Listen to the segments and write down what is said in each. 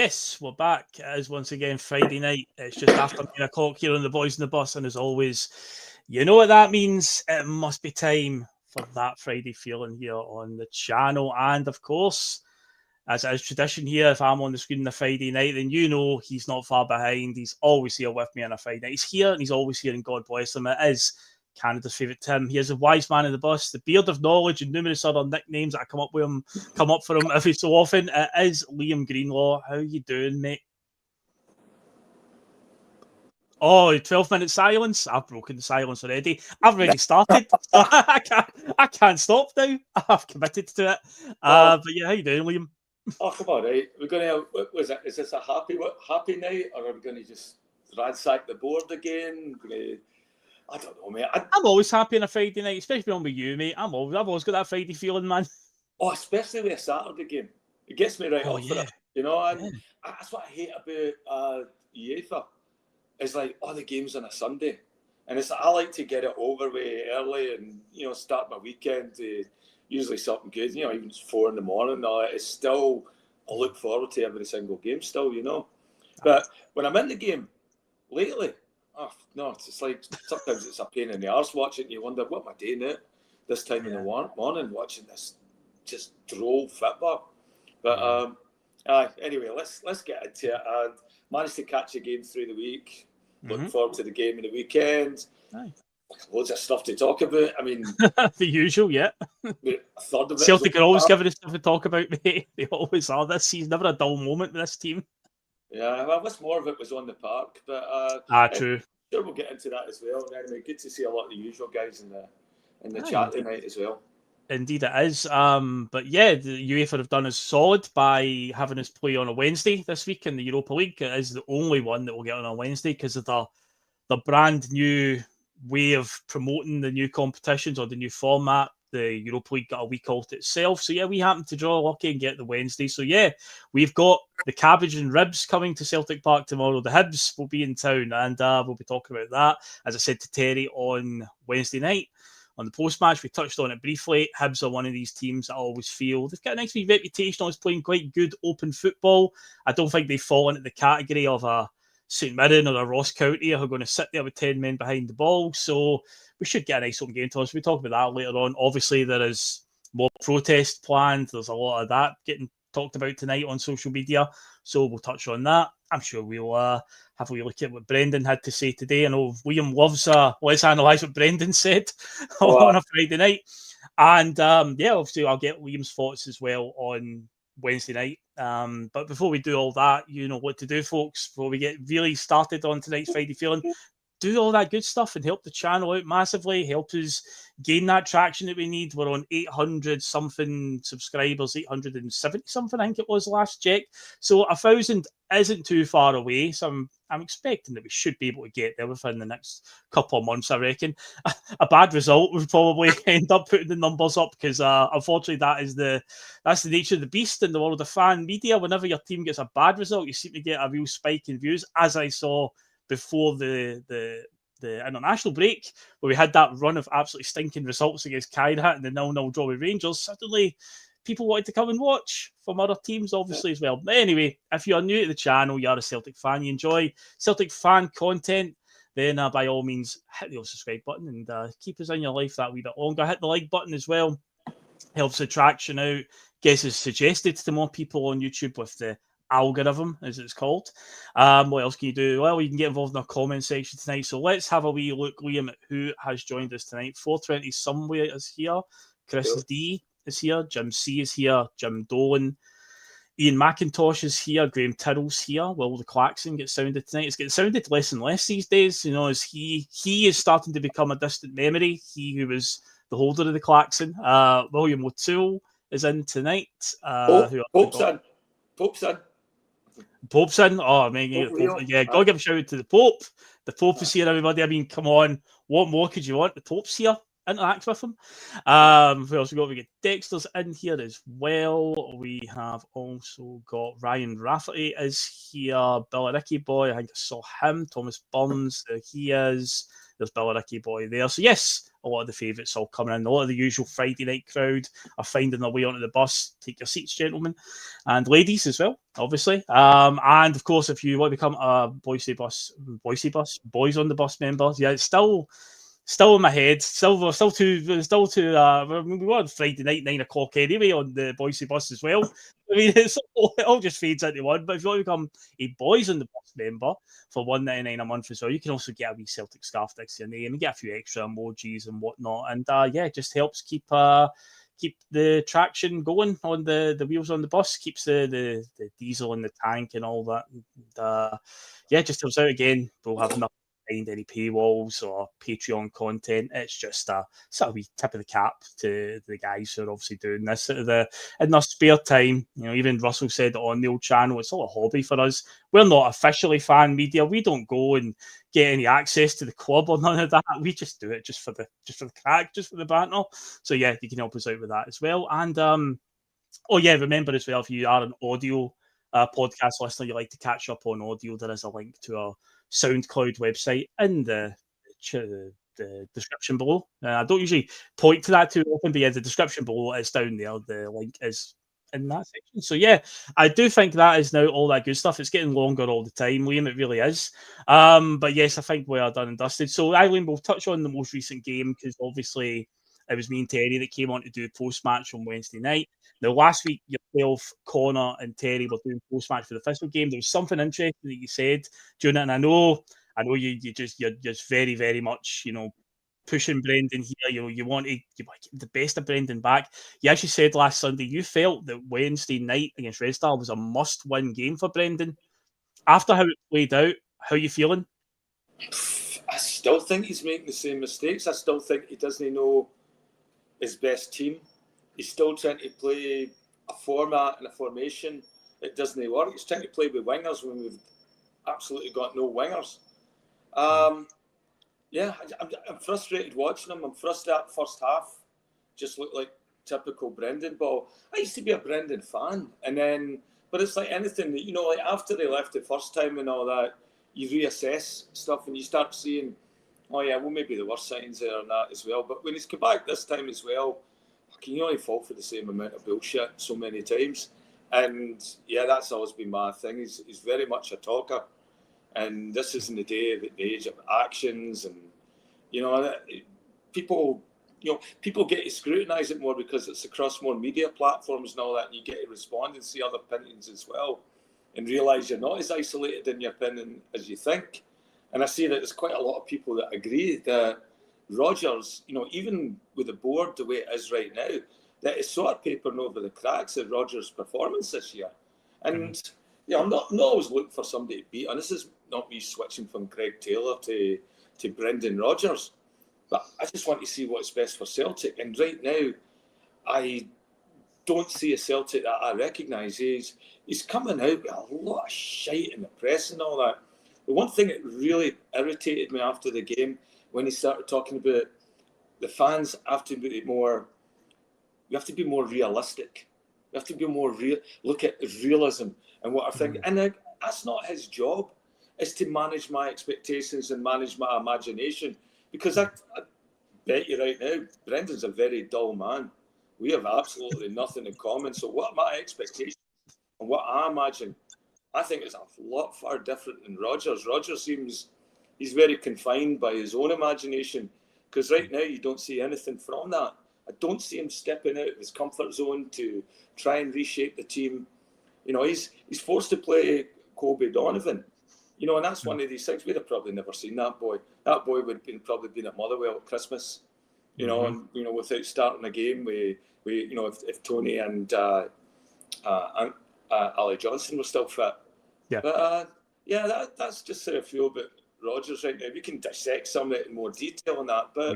Yes, we're back. It is once again Friday night. It's just after 9 o'clock here on the Boys in the Bus, and as always, you know what that means. It must be time for that Friday feeling here on the channel. And of course, as it is tradition here, if I'm on the screen on a Friday night, then you know he's not far behind. He's always here with me on a Friday night. He's here and he's always here, and God bless him. It is Canada's favourite Tim. He is the wise man in the bus, the beard of knowledge, and numerous other nicknames that come up for him every so often. It is Liam Greenlaw. How you doing, mate? Oh, 12-minute silence. I've broken the silence already. I've already started. So I can't stop now. I've committed to it. But yeah, how you doing, Liam? Oh, come on, right? We're going to. What was it? Is this a happy night, or are we going to just ransack the board again? I don't know, mate. I'm always happy on a Friday night, especially on with you, mate. I've always got that Friday feeling, man. Oh, especially with a Saturday game. It gets me right off for it. You know, and that's what I hate about UEFA. It's like, the game's on a Sunday. And it's I like to get it over with early and, start my weekend to usually something good. Even if it's 4 a.m. It's still, I look forward to every single game still, But when I'm in the game lately, no, it's like sometimes it's a pain in the arse watching. You wonder, what am I doing it this time in the morning watching this just droll football? But anyway, let's get into it. And managed to catch a game through the week. Looking forward to the game in the weekend. Loads of stuff to talk about. I mean, the usual, yeah. A third of it Celtic are always giving us stuff to talk about, mate. They always are. This season, never a dull moment with this team. Yeah, well, much more of it was on the park, but true. Sure, we'll get into that as well. Anyway, good to see a lot of the usual guys in the chat tonight as well. Indeed, it is. But yeah, the UEFA have done us solid by having us play on a Wednesday this week in the Europa League. It is the only one that we'll get on a Wednesday because of the brand new way of promoting the new competitions or the new format. The Europa League got a week all to itself. So yeah, we happen to draw lucky and get the Wednesday. So yeah, we've got the cabbage and ribs coming to Celtic Park tomorrow. The Hibs will be in town, and we'll be talking about that. As I said to Terry on Wednesday night, on the post-match, we touched on it briefly. Hibs are one of these teams that I always feel they've got a nice wee reputation as playing quite good open football. I don't think they fall into the category of a St Mirren or a Ross County who are going to sit there with 10 men behind the ball. So we should get a nice open game to us. We'll talk about that later on. Obviously, there is more protest planned. There's a lot of that getting talked about tonight on social media. So we'll touch on that. I'm sure we'll have a wee look at what Brendan had to say today. I know Liam loves let's analyse what Brendan said on a Friday night. And obviously I'll get Liam's thoughts as well on Wednesday night. But before we do all that, you know what to do, folks. Before we get really started on tonight's Friday feeling, do all that good stuff and help the channel out massively. Help us gain that traction that we need. We're on 800 something subscribers, 870 something, I think it was last check. So 1,000 isn't too far away. So I'm expecting that we should be able to get there within the next couple of months, I reckon. A bad result would probably end up putting the numbers up because unfortunately that's the nature of the beast in the world of fan media. Whenever your team gets a bad result, you seem to get a real spike in views, as I saw before the international break, where we had that run of absolutely stinking results against Kairat and the 0-0 draw with Rangers. Suddenly, people wanted to come and watch from other teams, obviously, as well. But anyway, if you're new to the channel, you're a Celtic fan, you enjoy Celtic fan content, then by all means, hit the subscribe button and keep us in your life that wee bit longer. Hit the like button as well. Helps the traction out, gets us suggested to more people on YouTube with the algorithm, as it's called. What else can you do? Well, you can get involved in our comment section tonight. So let's have a wee look, Liam, at who has joined us tonight. 420 somewhere is here. Chris D is here. Jim C is here. Jim Dolan. Ian McIntosh is here. Graham Tyrrell's here. Will the klaxon get sounded tonight? It's getting sounded less and less these days, as he is starting to become a distant memory. He who was the holder of the klaxon. William O'Toole is in tonight. Pope's in. Oh, man. Gotta give a shout out to the Pope. The Pope is here, everybody. I mean, come on. What more could you want? The Pope's here. interact with them. We also we get Dexter's in here as well. We have also got Ryan Rafferty is here. Ricky Boy, I think I saw him. Thomas Burns, there he is. There's Ricky Boy there. So yes, a lot of the favourites all coming in. A lot of the usual Friday night crowd are finding their way onto the bus. Take your seats, gentlemen, and ladies as well, obviously. And of course, if you want to become a Boys on the Bus member, yeah, it's still in my head. Still too. We were on Friday night 9 o'clock anyway on the Boise bus as well. I mean, it all just fades into one. But if you want to become a Boys on the Bus member for $1.99 a month as well, you can also get a wee Celtic scarf next to your name and get a few extra emojis and whatnot. And yeah, it just helps keep the traction going on the wheels on the bus, keeps the diesel in the tank and all that. And, yeah, just helps out again. We'll have nothing behind any paywalls or Patreon content. It's just a wee tip of the cap to the guys who are obviously doing this in their spare time. You know, even Russell said on the old channel, it's all a hobby for us. We're not officially fan media. We don't go and get any access to the club or none of that. We just do it just for the crack, just for the banter. So yeah, you can help us out with that as well. And oh yeah, remember as well, if you are an audio podcast listener, you like to catch up on audio, there is a link to our SoundCloud website in the description below. I don't usually point to that too often, but yeah, the description below is down there. The link is in that section. So yeah, I do think that is now all that good stuff. It's getting longer all the time, Liam. It really is. But yes, I think we are done and dusted. So Eileen, we'll touch on the most recent game because obviously it was me and Terry that came on to do post-match on Wednesday night. Now, last week, yourself, Connor, and Terry were doing post-match for the Thistle game. There was something interesting that you said during it, and I know you're just very, very much, you know, pushing Brendan here. You want to get the best of Brendan back. You actually said last Sunday you felt that Wednesday night against Red Star was a must-win game for Brendan. After how it played out, how are you feeling? I still think he's making the same mistakes. I still think he doesn't know his best team. He's still trying to play a format and a formation. It doesn't work. He's trying to play with wingers when we've absolutely got no wingers. Yeah, I'm frustrated watching him. I'm frustrated that first half. Just looked like typical Brendan ball. I used to be a Brendan fan. But it's like anything that, you know, like after they left the first time and all that, you reassess stuff and you start seeing, oh yeah, well maybe there were signs there and that as well. But when he's come back this time as well, can you only fall for the same amount of bullshit so many times? And yeah, that's always been my thing. He's very much a talker. And this isn't the age of actions. And, you know, people get to scrutinise it more because it's across more media platforms and all that. And you get to respond and see other opinions as well and realise you're not as isolated in your opinion as you think. And I see that there's quite a lot of people that agree that Rodgers, you know, even with the board the way it is right now, that it's sort of papering over the cracks of Rodgers' performance this year. And yeah, I'm not always looking for somebody to beat. And this is not me switching from Greg Taylor to Brendan Rodgers. But I just want to see what's best for Celtic. And right now, I don't see a Celtic that I recognise. He's coming out with a lot of shite in the press and all that. The one thing that really irritated me after the game, when he started talking about the fans have to be more, we have to be more realistic. We have to be more real. Look at realism and what I think. And that's not his job. It's to manage my expectations and manage my imagination. Because I bet you right now, Brendan's a very dull man. We have absolutely nothing in common. So what my expectations and what I imagine, I think is a lot far different than Rodgers. Rodgers seems he's very confined by his own imagination because right now you don't see anything from that. I don't see him stepping out of his comfort zone to try and reshape the team. You know, he's forced to play Kobe Donovan. You know, and that's one of these things. We'd have probably never seen that boy. That boy would have probably been at Motherwell at Christmas. You know, and you know, without starting a game, we you know, if Tony and Ali Johnson were still fit. Yeah. But yeah, that's just how I feel about Rodgers right now. We can dissect some of it in more detail on that, but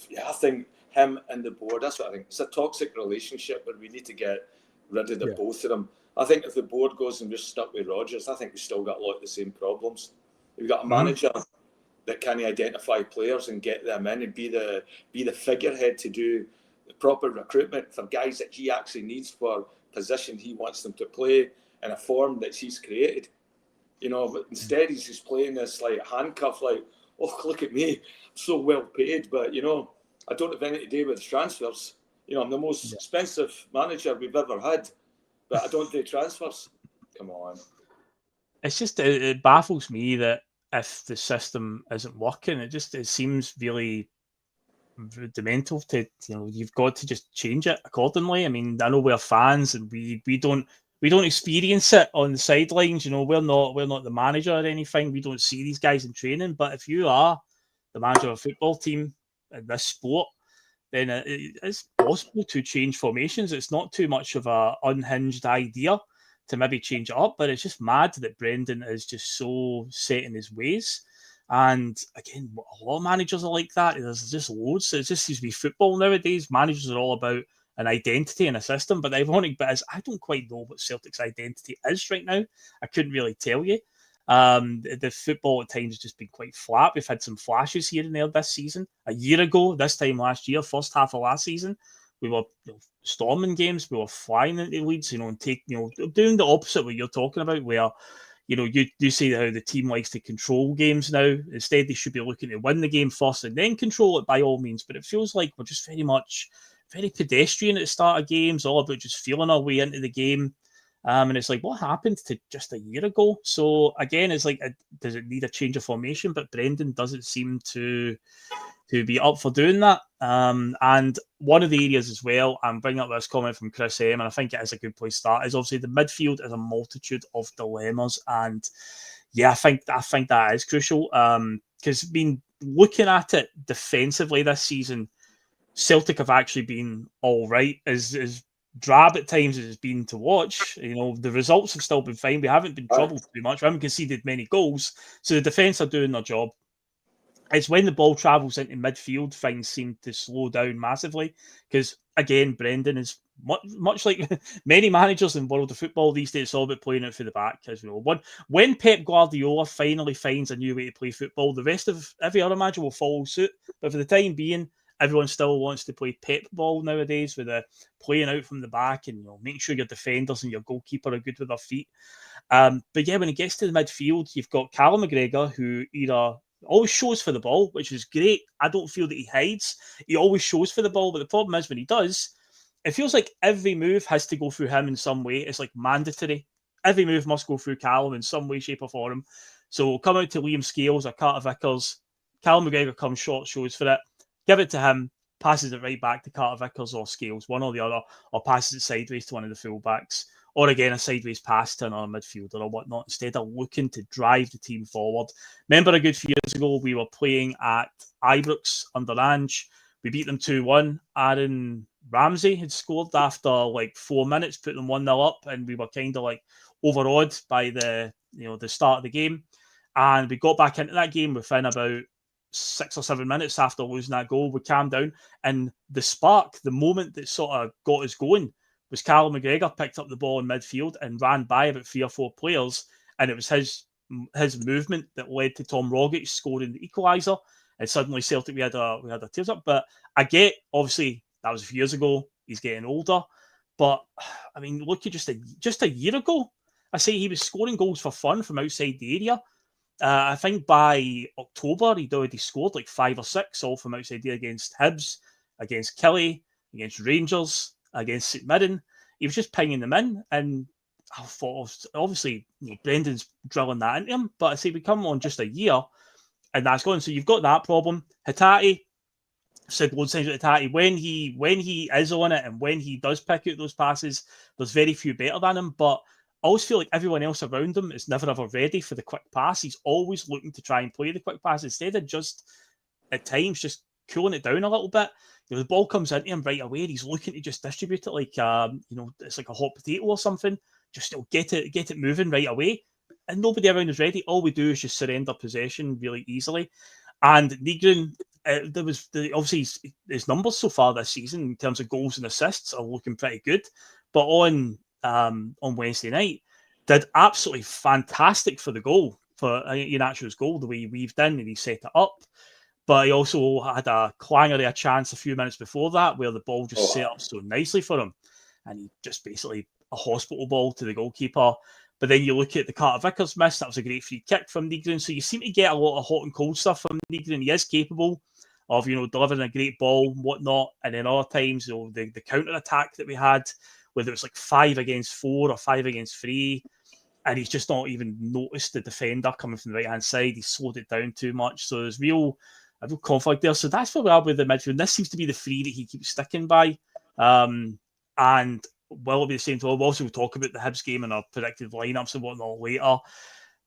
yeah, I think him and the board, that's what I think. It's a toxic relationship where we need to get rid of the both of them. I think if the board goes and we're stuck with Rodgers, I think we've still got a lot of the same problems. We've got a manager that can identify players and get them in and be the figurehead to do the proper recruitment for guys that he actually needs for position he wants them to play in a form that he's created. You know, but instead he's just playing this like handcuff, like, oh, look at me, I'm so well paid, but you know, I don't have anything to do with transfers. You know, I'm the most expensive manager we've ever had, but I don't do transfers. Come on. It's just, it baffles me that if the system isn't working, it seems really detrimental to, you know, you've got to just change it accordingly. I mean, I know we're fans and we don't experience it on the sidelines. You know, we're not the manager or anything. We don't see these guys in training. But if you are the manager of a football team in this sport, then it's possible to change formations. It's not too much of a unhinged idea to maybe change it up, but it's just mad that Brendan is just so set in his ways. And again, a lot of managers are like that. There's just loads. It just seems to be football nowadays. Managers are all about an identity and a system, but the ironic bit is I don't quite know what Celtic's identity is right now. I couldn't really tell you. The football at times has just been quite flat. We've had some flashes here and there this season. A year ago, this time last year, first half of last season, we were storming games. We were flying into leads, and doing the opposite of what you're talking about, where you say how the team likes to control games now. Instead, they should be looking to win the game first and then control it by all means. But it feels like we're just very pedestrian at the start of games, all about just feeling our way into the game. And it's like, what happened to just a year ago? So again, it's like, does it need a change of formation? But Brendan doesn't seem to be up for doing that. And one of the areas as well, I'm bringing up this comment from Chris M, and I think it is a good place to start, is obviously the midfield is a multitude of dilemmas. And yeah, I think that is crucial. Because looking at it defensively this season, Celtic have actually been all right. As drab at times as it's been to watch, the results have still been fine. We haven't been troubled too much. We haven't conceded many goals. So the defence are doing their job. It's when the ball travels into midfield, things seem to slow down massively. Because again, Brendan is much like many managers in the world of football these days. It's all about playing it for the back. As we know, when Pep Guardiola finally finds a new way to play football, the rest of every other manager will follow suit. But for the time being, everyone still wants to play Pep ball nowadays, with the playing out from the back and making sure your defenders and your goalkeeper are good with their feet. But yeah, when it gets to the midfield, you've got Callum McGregor, who either always shows for the ball, which is great. I don't feel that he hides. He always shows for the ball, but the problem is when he does, it feels like every move has to go through him in some way. It's like mandatory. Every move must go through Callum in some way, shape or form. So we'll come out to Liam Scales or Carter Vickers. Callum McGregor comes short, shows for it. Give it to him, passes it right back to Carter Vickers or Scales, one or the other, or passes it sideways to one of the fullbacks. Or again, a sideways pass to another midfielder or whatnot, instead of looking to drive the team forward. Remember a good few years ago, we were playing at Ibrox under Ange. We beat them 2-1. Aaron Ramsey had scored after like 4 minutes, put them 1-0 up, and we were kind of like overawed by the start of the game. And we got back into that game within about 6 or 7 minutes after losing that goal. We calmed down, and the spark, the moment that sort of got us going, was Callum McGregor picked up the ball in midfield and ran by about 3 or 4 players, and it was his movement that led to Tom Rogic scoring the equaliser. And suddenly Celtic we had a tears up. But I get, obviously that was a few years ago. He's getting older, but I mean, look at just a year ago, I say he was scoring goals for fun from outside the area. I think by October he'd already scored like 5 or 6, all from outside there, against Hibs, against Killie, against Rangers, against St Mirren. He was just pinging them in, and I thought, obviously, Brendan's drilling that into him. But I say we come on just a year, and that's gone. So you've got that problem. Hatate, said loads of times about Hatate, when he is on it and when he does pick out those passes, there's very few better than him. But I always feel like everyone else around him is never ever ready for the quick pass. He's always looking to try and play the quick pass instead of just at times just cooling it down a little bit. The ball comes into him right away, and he's looking to just distribute it like it's like a hot potato or something. Just get it moving right away, and nobody around is ready. All we do is just surrender possession really easily. And Nygren, obviously his numbers so far this season in terms of goals and assists are looking pretty good, but on Wednesday night did absolutely fantastic for the goal for Iheanacho's goal, the way he weaved in and he set it up. But he also had a clanger of a chance a few minutes before that where the ball just set up so nicely for him. And he just basically a hospital ball to the goalkeeper. But then you look at the Carter Vickers miss, that was a great free kick from Nygren. So you seem to get a lot of hot and cold stuff from Nygren. He is capable of, delivering a great ball and whatnot. And then other times, the counter-attack that we had, whether it was like 5 against 4 or 5 against 3, and he's just not even noticed the defender coming from the right-hand side. He slowed it down too much. So there's a real conflict there. So that's where we are with the midfield. This seems to be the 3 that he keeps sticking by. And will it be the same? We'll also talk about the Hibs game and our predicted lineups and whatnot later.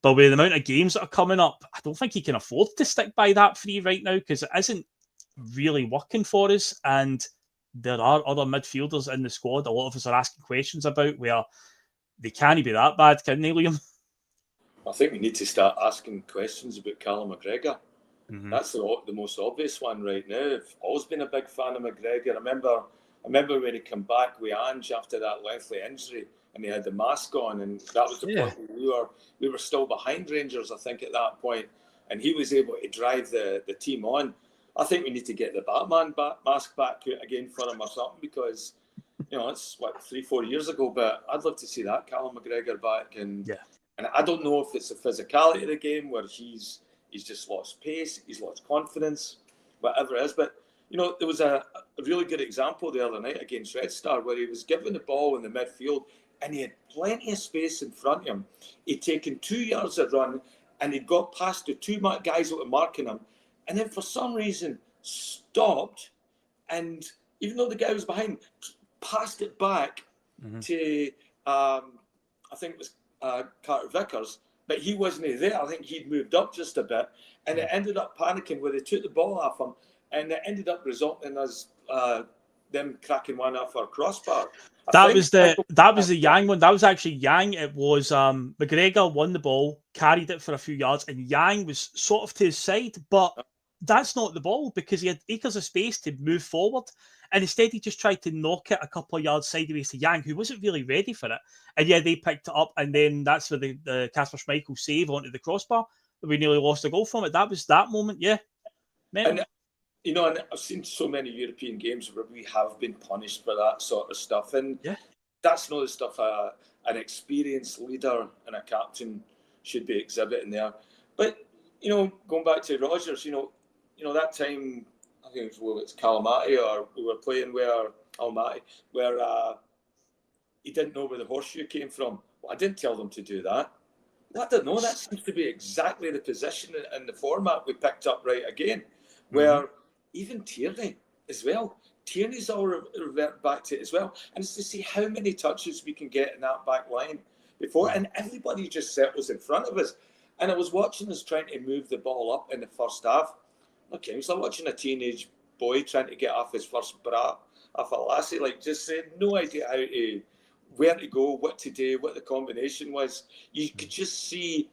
But with the amount of games that are coming up, I don't think he can afford to stick by that 3 right now because it isn't really working for us. And there are other midfielders in the squad. A lot of us are asking questions about where they can't be that bad, can they, Liam? I think we need to start asking questions about Callum McGregor. Mm-hmm. That's the most obvious one right now. I've always been a big fan of McGregor. I remember when he came back with Ange after that lengthy injury and he had the mask on, and that was the point where we were still behind Rangers, I think, at that point, and he was able to drive the team on. I think we need to get the Batman mask back again for him or something because, it's 3-4 years ago, but I'd love to see that Callum McGregor back. And I don't know if it's the physicality of the game where he's just lost pace, he's lost confidence, whatever it is, but there was a really good example the other night against Red Star where he was given the ball in the midfield and he had plenty of space in front of him. He'd taken 2 yards of run and he'd got past the 2 guys that were marking him and then for some reason stopped, and even though the guy was behind, passed it back to, I think it was Carter Vickers, but he wasn't there. I think he'd moved up just a bit and it ended up panicking where they took the ball off him. And it ended up resulting in us them cracking one off our crossbar. That was the Yang one. That was actually Yang. It was McGregor won the ball, carried it for a few yards, and Yang was sort of to his side, but that's not the ball because he had acres of space to move forward. And instead he just tried to knock it a couple of yards sideways to Yang, who wasn't really ready for it. And they picked it up, and then that's where the Kasper Schmeichel save onto the crossbar. We nearly lost a goal from it. That was that moment, And I've seen so many European games where we have been punished for that sort of stuff. And that's not the stuff an experienced leader and a captain should be exhibiting there. But, going back to Rodgers, that time, I think it was Calamati, or we were playing where Almaty, where he didn't know where the horseshoe came from. Well, I didn't tell them to do that. I don't know. That seems to be exactly the position and the format we picked up right again, where even Tierney as well. Tierney's all revert back to it as well. And it's to see how many touches we can get in that back line before. And everybody just settles in front of us. And I was watching us trying to move the ball up in the first half. Okay, it was like watching a teenage boy trying to get off his first bra off a lassie, just saying no idea where to go, what to do, what the combination was. You could just see,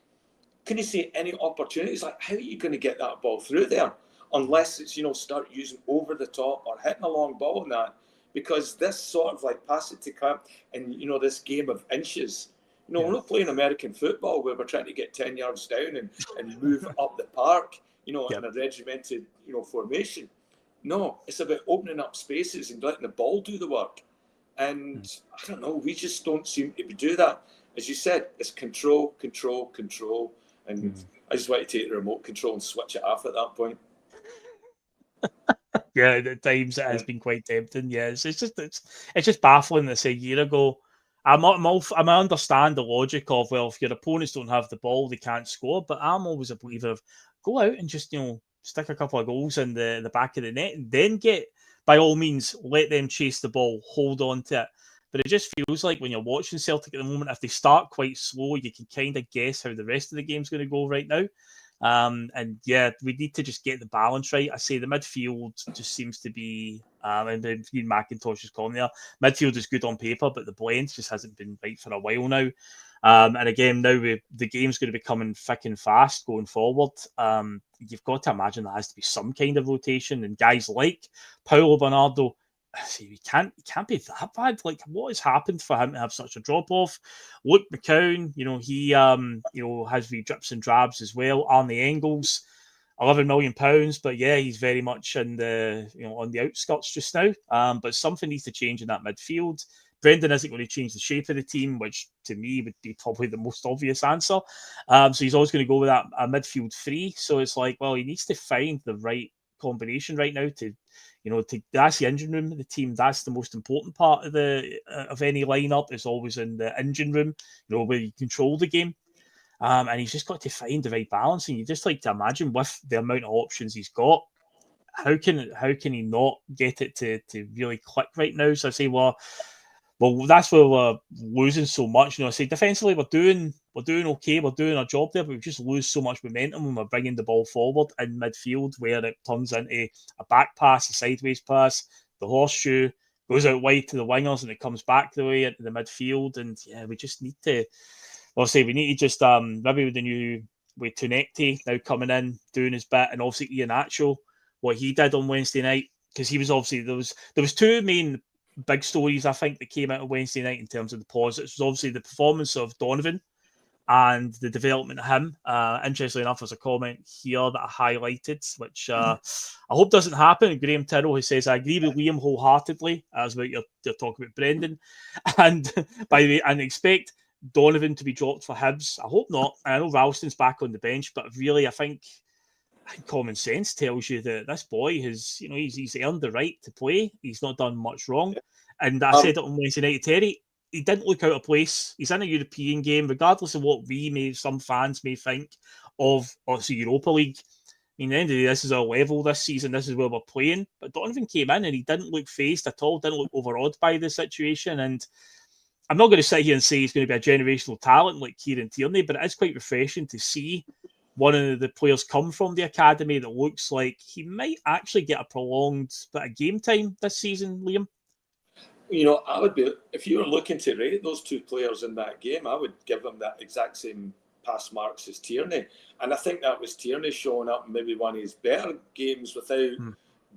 couldn't see any opportunities. Like, how are you going to get that ball through there? Unless it's, start using over the top or hitting a long ball in that. Because this sort of pass it to camp and, this game of inches. We're not playing American football where we're trying to get 10 yards down and move up the park, in a regimented, formation. No, it's about opening up spaces and letting the ball do the work. And I don't know, we just don't seem to do that. As you said, it's control. And I just want to take the remote control and switch it off at that point. At times it has been quite tempting. It's just baffling that a year ago. I understand the logic of, well, if your opponents don't have the ball, they can't score. But I'm always a believer of go out and just stick a couple of goals in the back of the net, and then by all means let them chase the ball, hold on to it. But it just feels like when you're watching Celtic at the moment, if they start quite slow, you can kind of guess how the rest of the game's going to go right now. We need to just get the balance right. I say the midfield just seems to be, and Ian McIntosh is calling there, midfield is good on paper, but the blend just hasn't been right for a while now. And again, now the game's going to be coming thick and fast going forward. You've got to imagine there has to be some kind of rotation, and guys like Paulo Bernardo, see, he can't be that bad. Like, what has happened for him to have such a drop off? Luke McCown, he has wee drips and drabs as well. Arnie Engels, £11 million, but yeah, he's very much in the on the outskirts just now. But something needs to change in that midfield. Brendan isn't going to change the shape of the team, which to me would be probably the most obvious answer. So he's always going to go with a midfield three. So it's like, well, he needs to find the right combination right now to that's the engine room of the team. That's the most important part of any lineup. Is always in the engine room, where you control the game. And he's just got to find the right balance. And you just like to imagine with the amount of options he's got, how can he not get it to really click right now? So I say, well, that's where we're losing so much. I say defensively we're doing okay, we're doing our job there, but we just lose so much momentum when we're bringing the ball forward in midfield, where it turns into a back pass, a sideways pass, the horseshoe goes out wide to the wingers, and it comes back the way into the midfield. And yeah, we just need to. Obviously, we need to just maybe with Tunekti now coming in doing his bit, and obviously Iheanacho, what he did on Wednesday night, because he was obviously there was two main big stories I think that came out of Wednesday night in terms of the positives. Was obviously the performance of Donovan and the development of him. Interestingly enough, there's a comment here that I highlighted, which I hope doesn't happen. Graham Tyrrell, who says, I agree with Liam wholeheartedly, as what you're talking about Brendan, and by the way, and expect Donovan to be dropped for Hibs. I hope not. I know Ralston's back on the bench, but really, I think common sense tells you that this boy has, he's earned the right to play. He's not done much wrong. And I said it on Wednesday night to Terry, he didn't look out of place. He's in a European game, regardless of what some fans may think of the Europa League. I mean, at the end of the day, this is our level this season. This is where we're playing. But Donovan came in and he didn't look fazed at all, didn't look overawed by the situation. And I'm not going to sit here and say he's going to be a generational talent like Kieran Tierney, but it is quite refreshing to see one of the players come from the academy that looks like he might actually get a prolonged bit of game time this season, Liam. I would be, if you were looking to rate those two players in that game, I would give them that exact same pass marks as Tierney. And I think that was Tierney showing up in maybe one of his better games without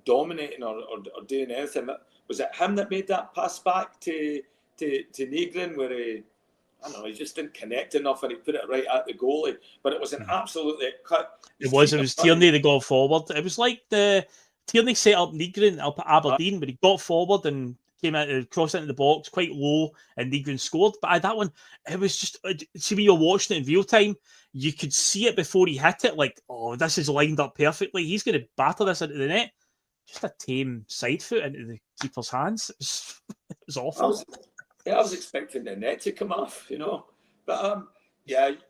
dominating or doing anything. Was it him that made that pass back to Negrin where he just didn't connect enough and he put it right at the goalie? But it was an absolutely cut. It was Tierney that got forward. It was like Tierney set up Negrin up at Aberdeen, but he got forward and came out, crossed into the box quite low, and Negrin scored. But that one, it was just, see, when you're watching it in real time, you could see it before he hit it, like, oh, this is lined up perfectly. He's going to batter this into the net. Just a tame side foot into the keeper's hands. It was awful. I was expecting the net to come off, But,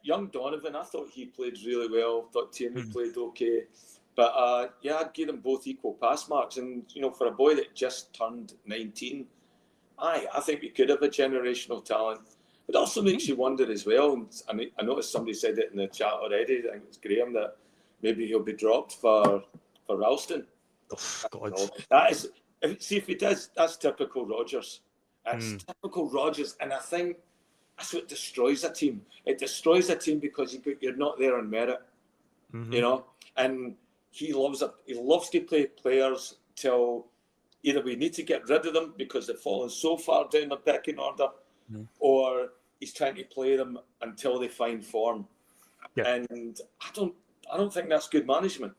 young Donovan, I thought he played really well. Thought Tierney played okay. But, I'd give them both equal pass marks. And, for a boy that just turned 19, I think we could have a generational talent. It also makes you wonder as well, and I noticed somebody said it in the chat already, I think it's Graham, that maybe he'll be dropped for Ralston. Oh, God. That is, if he does, that's typical Rodgers. That's typical Rodgers, and I think that's what destroys a team. It destroys a team because you're not there on merit, And he loves to play players till either we need to get rid of them because they've fallen so far down the pecking order, or he's trying to play them until they find form. Yeah. And I don't think that's good management.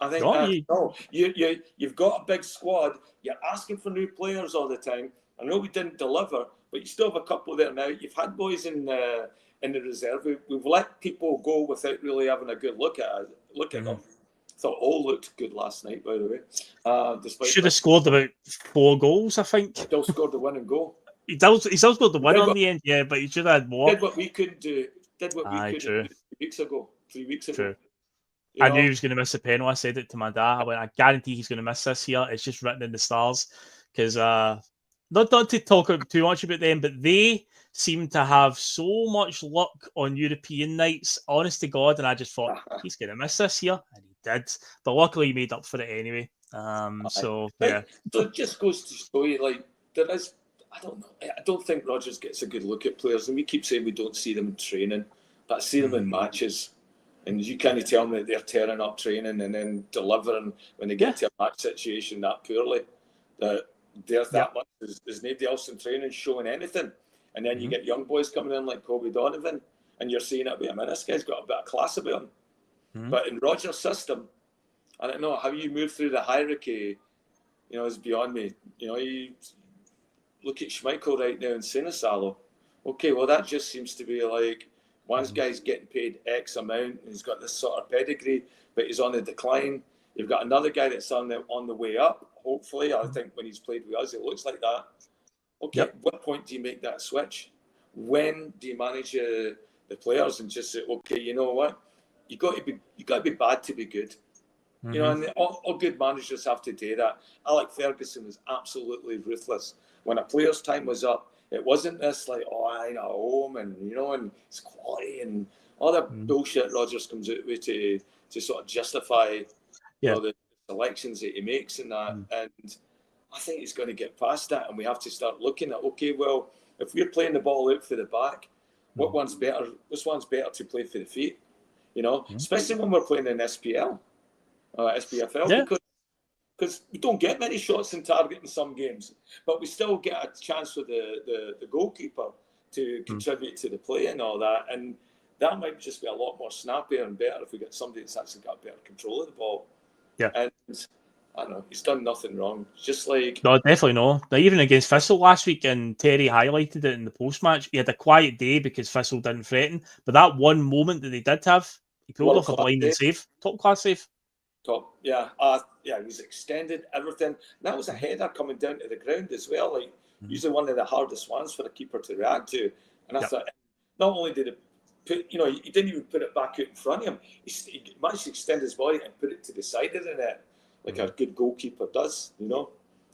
I think you've got a big squad. You're asking for new players all the time. I know we didn't deliver, but you still have a couple there now. You've had boys in the reserve. We've let people go without really having a good look at them. Thought all looked good last night, by the way. Should have scored about 4 goals, I think. Still scored the winning goal. He still scored the win on the end, yeah, but he should have had more. Did what we couldn't do. Did what we couldn't do 3 weeks ago. True. I knew he was going to miss a penalty. I said it to my dad. I went, I guarantee he's going to miss this here. It's just written in the stars. Because, not to talk too much about them, but they seem to have so much luck on European nights, honest to God, and I just thought, he's going to miss this here. And he did. But luckily, he made up for it anyway. So it just goes to show you, there is, I don't know, I don't think Rodgers gets a good look at players. And we keep saying we don't see them in training, but I see them in matches. And you can't tell me that they're tearing up training and then delivering when they get to a match situation that poorly. That there's that much. There's nobody else in training showing anything. And then you get young boys coming in like Kobe Donovan, and you're seeing it. I mean, this guy's got a bit of class about him. But in Rodgers' system, I don't know how you move through the hierarchy. You know, is beyond me. You know, you look at Schmeichel right now in Sinisalo. Okay, well, that just seems to be like one guy's getting paid X amount, and he's got this sort of pedigree, but he's on the decline. You've got another guy that's on the way up. Hopefully, I think when he's played with us, it looks like that. Okay, at what point do you make that switch? When do you manage the players and just say, okay, you know what, you got to be bad to be good. You know, and all good managers have to do that. Alex Ferguson was absolutely ruthless. When a player's time was up, it wasn't this like, oh, I'm at home and, you know, and it's quality and all that bullshit Rodgers comes out with to sort of justify you know, the selections that he makes and that. And I think he's going to get past that, and we have to start looking at, okay, well, if we're playing the ball out for the back, which one's better to play for the feet? You know, especially when we're playing in SPL. SPFL, because we don't get many shots in target in some games, but we still get a chance with the goalkeeper to contribute to the play and all that, and that might just be a lot more snappier and better if we get somebody that's actually got better control of the ball. And I don't know, he's done nothing wrong. Just like no, definitely no. Even against Thistle last week, and Terry highlighted it in the post match. He had a quiet day because Thistle didn't threaten, but that one moment that they did have, he pulled off a blinding save, top class save. He was extended everything. And that was a header coming down to the ground as well. Like usually one of the hardest ones for a keeper to react to. And I thought, not only did it put, you know, he didn't even put it back out in front of him. He managed to extend his body and put it to the side of the net, like a good goalkeeper does. You know,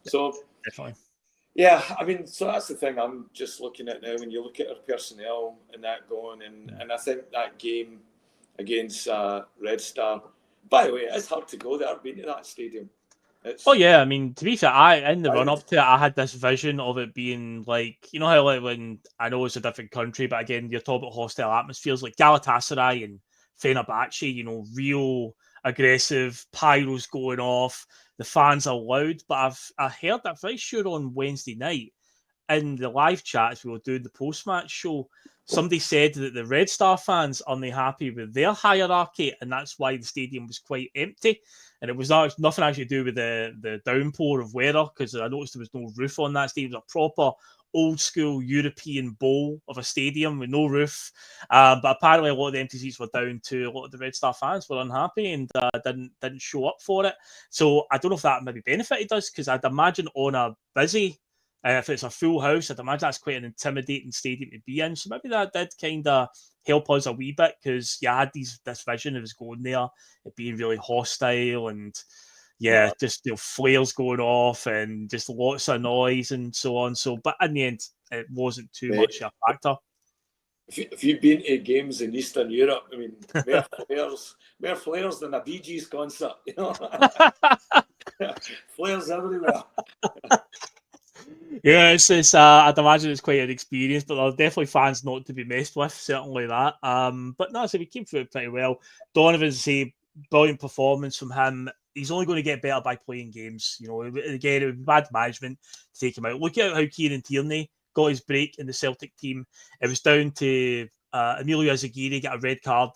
so definitely. Yeah, I mean, so that's the thing I'm just looking at now. When you look at our personnel and that going, and I think that game against Red Star. By the way, it's hard to go there. I've been to that stadium. I mean, to be fair, in the run up to it, I had this vision of it being like, you know how like when I know it's a different country, but again, you're talking about hostile atmospheres like Galatasaray and Fenerbahce, you know, real aggressive, pyros going off, the fans are loud. But I heard that very sure on Wednesday night in the live chat as we were doing the post-match show, somebody said that the Red Star fans aren't happy with their hierarchy, and that's why the stadium was quite empty. And it was nothing actually to do with the downpour of weather, because I noticed there was no roof on that stadium. It was a proper old-school European bowl of a stadium with no roof. But apparently a lot of the empty seats were down to a lot of the Red Star fans were unhappy and didn't show up for it. So I don't know if that maybe benefited us, because I'd imagine on a busy... if it's a full house, I'd imagine that's quite an intimidating stadium to be in. So maybe that did kind of help us a wee bit, because I had this vision of us going there, it being really hostile and just flares going off and just lots of noise and so on. So, but in the end, it wasn't too much a factor. If you've been to games in Eastern Europe, I mean, more flares than a Bee Gees concert, you know. Flares everywhere. Yeah, it's I'd imagine it's quite an experience, but there are definitely fans not to be messed with, certainly that. But no, so we came through it pretty well. Donovan's a brilliant performance from him. He's only going to get better by playing games. You know, again, it would be bad management to take him out. Look at how Kieran Tierney got his break in the Celtic team. It was down to Emilio Azagiri get a red card.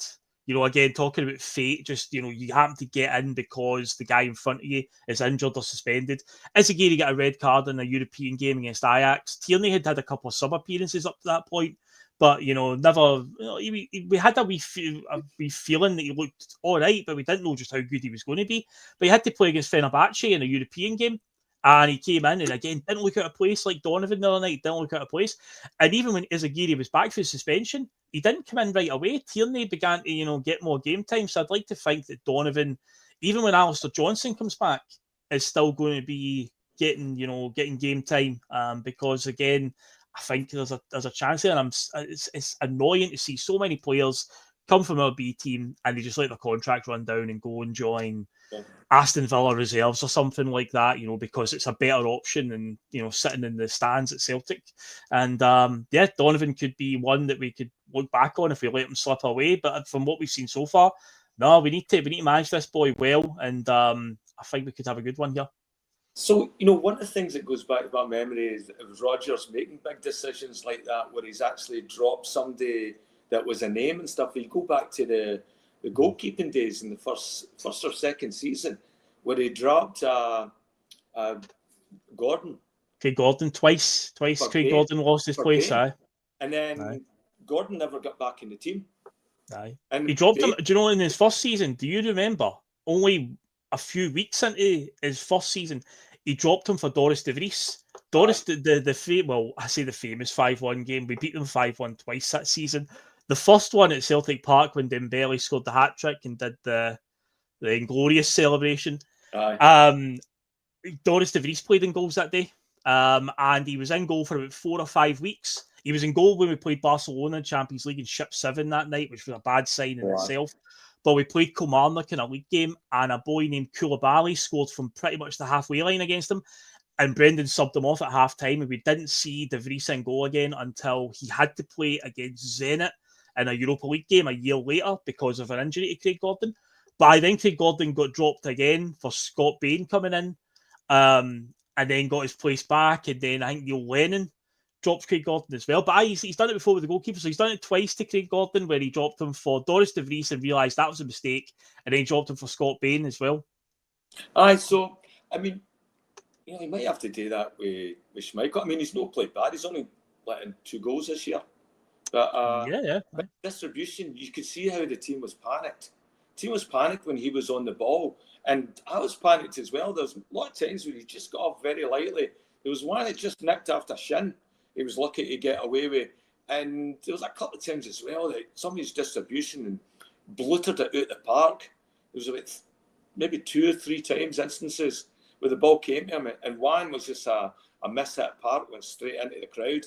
You know, again, talking about fate, just, you know, you happen to get in because the guy in front of you is injured or suspended. Azagiri got a red card in a European game against Ajax. Tierney had a couple of sub-appearances up to that point, but, you know, never... You know, we had a wee feeling that he looked all right, but we didn't know just how good he was going to be. But he had to play against Fenerbahce in a European game, and he came in and, again, didn't look out of place like Donovan the other night, didn't look out of place. And even when Azagiri was back for his suspension, he didn't come in right away. Tierney began to, you know, get more game time. So I'd like to think that Donovan, even when Alistair Johnson comes back, is still going to be getting game time. Because, again, I think there's a chance there. And it's annoying to see so many players come from our B team and they just let their contract run down and go and join Aston Villa reserves or something like that, you know, because it's a better option than, you know, sitting in the stands at Celtic. And Donovan could be one that we could look back on if we let him slip away. But from what we've seen so far, no, we need to manage this boy well, and I think we could have a good one here. So, you know, one of the things that goes back to my memory is it was Rodgers making big decisions like that, where he's actually dropped somebody that was a name and stuff. You go back to the goalkeeping days in the first or second season, where he dropped Gordon. Craig Gordon twice. Craig Gordon lost his place. Aye. And then Gordon never got back in the team. Aye. And he dropped him. Do you know, in his first season? Do you remember? Only a few weeks into his first season, he dropped him for Doris de Vries. Doris, I say the famous 5-1 game. We beat them 5-1 twice that season. The first one at Celtic Park when Dembele scored the hat trick and did the inglorious celebration. Doris de Vries played in goals that day, and he was in goal for about 4 or 5 weeks. He was in goal when we played Barcelona in Champions League in Ship 7 that night, which was a bad sign in itself. But we played Kilmarnock in a league game, and a boy named Koulibaly scored from pretty much the halfway line against him, and Brendan subbed him off at half-time, and we didn't see De Vries in goal again until he had to play against Zenit in a Europa League game a year later because of an injury to Craig Gordon. But I think Craig Gordon got dropped again for Scott Bain coming in, and then got his place back, and then I think Neil Lennon dropped Craig Gordon as well. But he's done it before with the goalkeeper, so he's done it twice to Craig Gordon, where he dropped him for Doris de Vries and realised that was a mistake, and then he dropped him for Scott Bain as well. So, I mean, you know, he might have to do that with Schmeichel. I mean, he's not played bad. He's only let in 2 goals this year. But distribution, you could see how the team was panicked. The team was panicked when he was on the ball. And I was panicked as well. There's a lot of times where he just got off very lightly. There was one that just nicked after shin. He was lucky to get away with. And there was a couple of times as well that somebody's distribution and bluttered it out the park. There was about maybe 2 or 3 times instances where the ball came to him, and one was just a miss hit park, went straight into the crowd.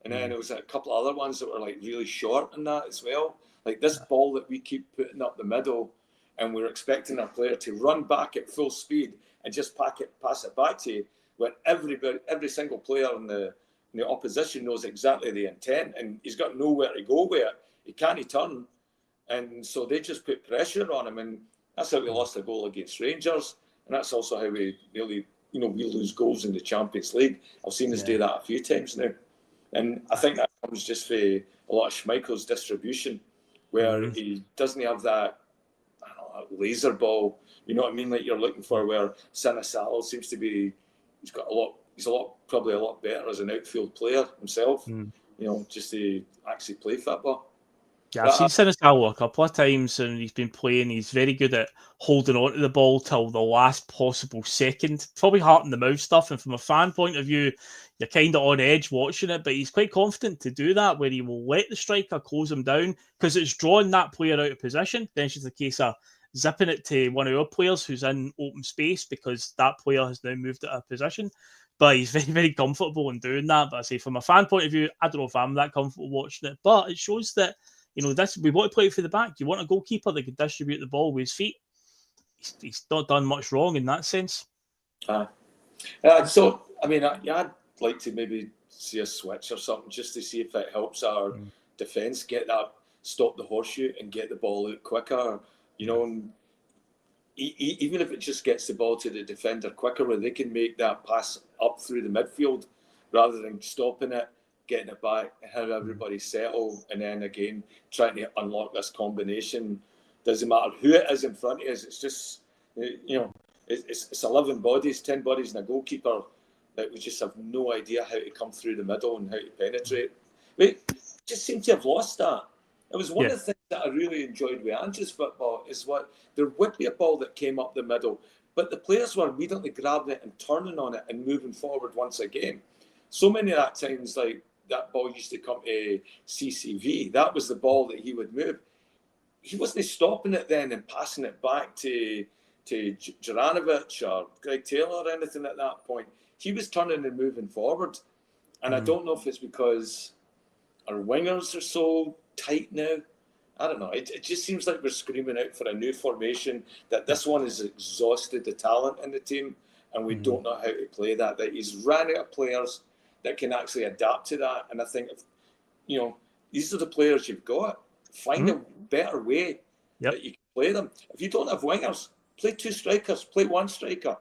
And then there was a couple of other ones that were like really short in that as well. Like this ball that we keep putting up the middle, and we're expecting our player to run back at full speed and just pass it back to you, where every single player in the opposition knows exactly the intent, and he's got nowhere to go with it. He can't turn, and so they just put pressure on him, and that's how we lost a goal against Rangers, and that's also how we really, we lose goals in the Champions League. I've seen us do that a few times now, and I think that comes just for a lot of Schmeichel's distribution, where he doesn't have that, laser ball, you know what I mean, like you're looking for, where Sinisalo seems to be, he's probably a lot better as an outfield player himself, just to actually play football. Yeah, I've seen Sinisalo a couple of times, and he's been playing. He's very good at holding on to the ball till the last possible second. Probably heart in the mouth stuff, and from a fan point of view, you're kind of on edge watching it, but he's quite confident to do that, where he will let the striker close him down, because it's drawing that player out of position. Then it's just a case of zipping it to one of our players who's in open space, because that player has now moved out of position. But he's very, very comfortable in doing that. But I say, from a fan point of view, I don't know if I'm that comfortable watching it, but it shows that, we want to play for the back. You want a goalkeeper that can distribute the ball with his feet. He's not done much wrong in that sense. So, I mean, I'd like to maybe see a switch or something, just to see if it helps our defence stop the horseshoe and get the ball out quicker. And even if it just gets the ball to the defender quicker, where they can make that pass up through the midfield rather than stopping it, getting it back, have everybody settle, and then again trying to unlock this combination. Doesn't matter who it is in front of us. It's just, it's 11 bodies, 10 bodies, and a goalkeeper that we just have no idea how to come through the middle and how to penetrate. We just seem to have lost that. It was one of the things that I really enjoyed with Andrew's football, is what there would be a ball that came up the middle, but the players were immediately grabbing it and turning on it and moving forward once again. So many of that times, like, that ball used to come to CCV. That was the ball that he would move. He wasn't stopping it then and passing it back to Juranovic or Greg Taylor or anything at that point. He was turning and moving forward. And I don't know if it's because our wingers are so tight now. I don't know. It just seems like we're screaming out for a new formation, that this one has exhausted the talent in the team, and we don't know how to play that. That he's ran out of players that can actually adapt to that. And I think, these are the players you've got. Find a better way that you can play them. If you don't have wingers, play 2 strikers, play 1 striker.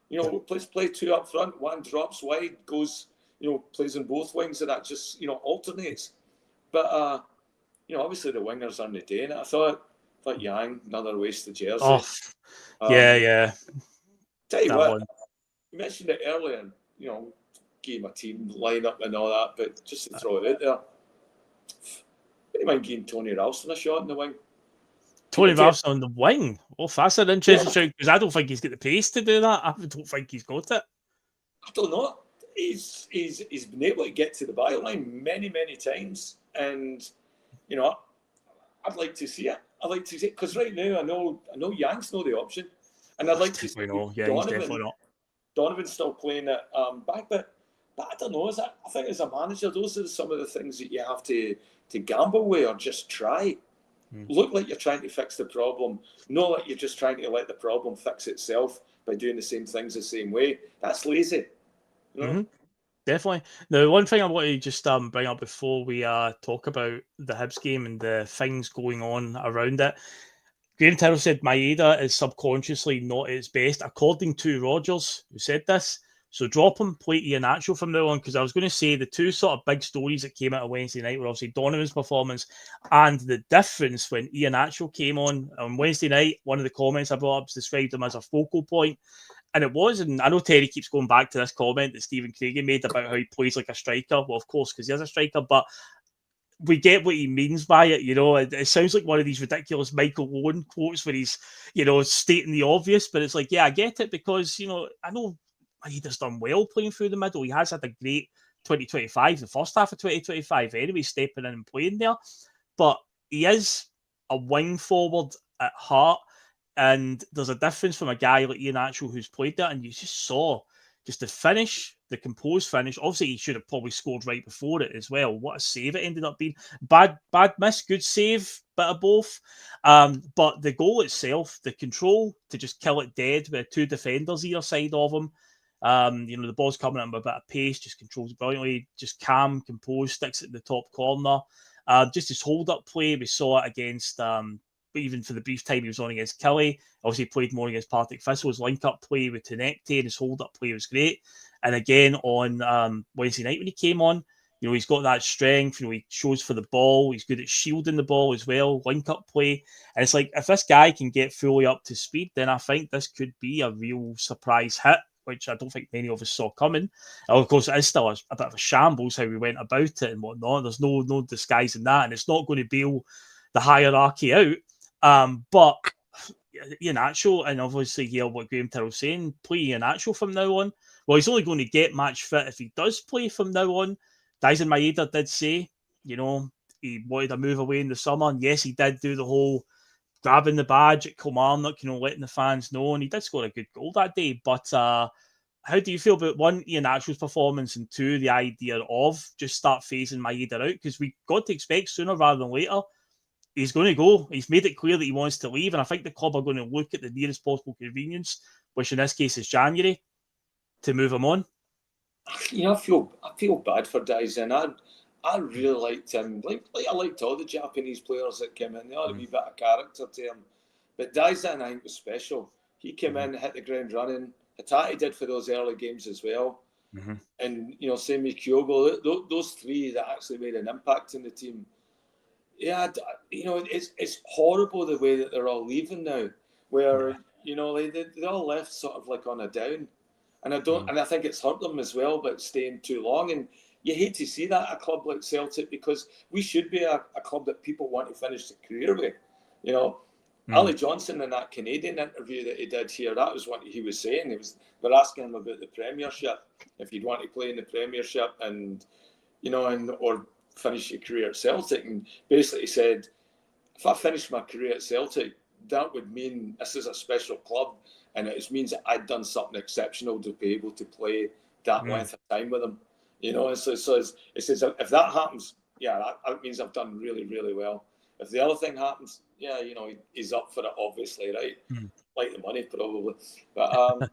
You know, play two up front, one drops wide, goes, you know, plays on both wings, and that just, you know, alternates. But you know, obviously the wingers aren't the day, and I thought Yang, another wasted jersey. Oh, yeah. Tell you that what, one. you mentioned it earlier, and you know, gave my team lineup and all that, but just to throw it out there, wouldn't mind giving Tony Ralston a shot in the wing. Tony Ralston on the wing. Oh, that's an interesting shout, because I don't think he's got the pace to do that. I don't think he's got it. I don't know. He's been able to get to the byline many times, and you know, I'd like to see it. I'd like to see it because right now I know Yang's not the option, and I'd like to see Donovan's still playing at back, but I don't know. I think as a manager, those are some of the things that you have to gamble with or just try. Look like you're trying to fix the problem. Not like you're just trying to let the problem fix itself by doing the same things the same way. That's lazy. You know? Mm-hmm. Definitely. Now, one thing I want to just bring up before we talk about the Hibs game and the things going on around it. Graham Tyrrell said Maeda is subconsciously not at its best, according to Rodgers, who said this. So drop him, play Iheanacho from now on, because I was going to say the two sort of big stories that came out of Wednesday night were obviously Donovan's performance and the difference when Iheanacho came on Wednesday night. One of the comments I brought up described him as a focal point. And it was, and I know Terry keeps going back to this comment that Stephen Craigie made about how he plays like a striker. Well, of course, because he is a striker, but we get what he means by it. You know, it sounds like one of these ridiculous Michael Owen quotes where he's, you know, stating the obvious, but it's like, yeah, I get it, because, you know, I know Maeda's done well playing through the middle. He has had a great 2025, the first half of 2025 anyway, stepping in and playing there. But he is a wing forward at heart. And there's a difference from a guy like Iheanacho who's played that, and you just saw just the finish, the composed finish. Obviously, he should have probably scored right before it as well. What a save it ended up being. Bad miss, good save, bit of both. But the goal itself, the control to just kill it dead with two defenders either side of him. You know, the ball's coming in with a bit of pace, just controls it brilliantly, just calm, composed, sticks it in the top corner. Just his hold-up play, we saw it against... even for the brief time he was on against Kelly, obviously played more against Partick Thistle. His link-up play with Tenecte and his hold-up play was great. And again, on Wednesday night when he came on, you know, he's got that strength. You know, he shows for the ball. He's good at shielding the ball as well, link-up play. And it's like, if this guy can get fully up to speed, then I think this could be a real surprise hit, which I don't think many of us saw coming. And of course, it is still a bit of a shambles how we went about it and whatnot. There's no disguising that, and it's not going to bail the hierarchy out. But Iheanacho, and obviously here what Graham Tyrrell's saying, play Iheanacho from now on. Well, he's only going to get match fit if he does play from now on. Dyson Maeda did say, you know, he wanted to move away in the summer. And yes, he did do the whole grabbing the badge at Kilmarnock, you know, letting the fans know. And he did score a good goal that day. But how do you feel about, one, Iheanacho's performance, and two, the idea of just start phasing Maeda out? Because we got to expect sooner rather than later he's going to go. He's made it clear that he wants to leave, and I think the club are going to look at the nearest possible convenience, which in this case is January, to move him on. You know, I feel bad for Dyson. I really liked him. Like I liked all the Japanese players that came in. They had a wee bit of character to him. But Dyson, I think, was special. He came in, hit the ground running. Hatate did for those early games as well. And, you know, same with Kyogo. Those three that actually made an impact in the team. Yeah, you know, it's horrible the way that they're all leaving now, where, you know, they all left sort of like on a down. And I think it's hurt them as well, but staying too long. And you hate to see that at a club like Celtic, because we should be a club that people want to finish their career with. You know, Ali Johnson in that Canadian interview that he did here, that was what he was saying. They're asking him about the Premiership, if he'd want to play in the Premiership, and, you know, or finish your career at Celtic. And basically he said, if I finish my career at Celtic, that would mean this is a special club, and it means that I'd done something exceptional to be able to play that length of time with them. You know, and so it says, if that happens, yeah, that means I've done really, really well. If the other thing happens, yeah, you know, he's up for it, obviously, right? Like the money, probably. But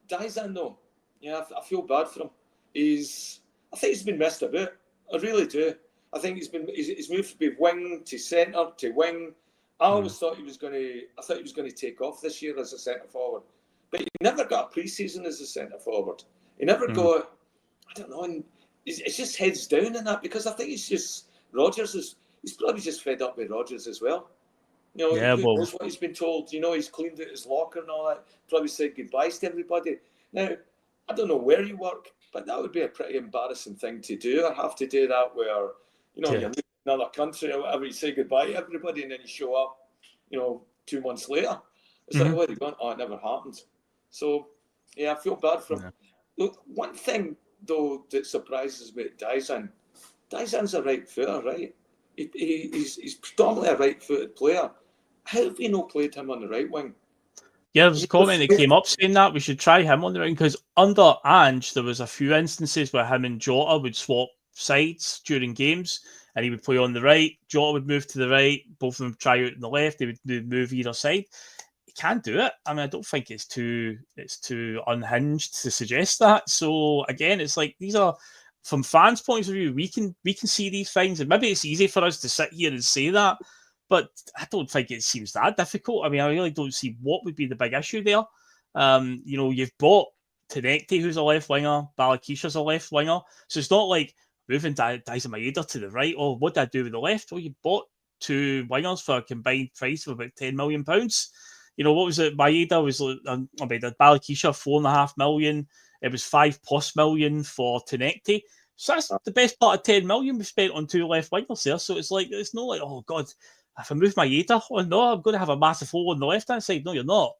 Dyson, though, yeah, I feel bad for him. I think he's been messed about. I really do. I think he's moved from wing to centre to wing. I always thought he was going to take off this year as a centre forward, but he never got a pre-season as a centre forward. He never got, I don't know, and it's just heads down in that, because I think it's just Rodgers he's probably just fed up with Rodgers as well. You know, who knows what he's been told. You know, he's cleaned out his locker and all that. Probably said goodbyes to everybody. Now, I don't know where you work, but that would be a pretty embarrassing thing to do. I have to do that where, you know, you're moving to another country or whatever, you say goodbye to everybody and then you show up, you know, 2 months later. It's like, where are you going? Oh, it never happened. So, yeah, I feel bad for him. Look, one thing, though, that surprises me at Daisan's a right footer, right? He's predominantly a right-footed player. How have we not played him on the right wing? Yeah, there was a comment that came up saying that we should try him on the right, because under Ange, there was a few instances where him and Jota would swap sides during games, and he would play on the right, Jota would move to the right, both of them try out on the left, they would move either side. He can't do it. I mean, I don't think it's too unhinged to suggest that. So again, it's like, these are, from fans' points of view, we can see these things, and maybe it's easy for us to sit here and say that, but I don't think it seems that difficult. I mean, I really don't see what would be the big issue there. You know, you've bought Tenekti, who's a left winger, Balakisha's a left winger, so it's not like moving Dyson Maeda to the right. Oh, what did I do with the left? Well, you bought 2 wingers for a combined price of about £10 million. You know, what was it? Maeda was, Balakisha, $4.5 million. It was 5+ million for Tenekti. So that's the best part of 10 million we spent on 2 left wingers there. So it's like, it's not like, oh God, if I move Maeda, oh no, I'm going to have a massive hole on the left hand side. No, you're not.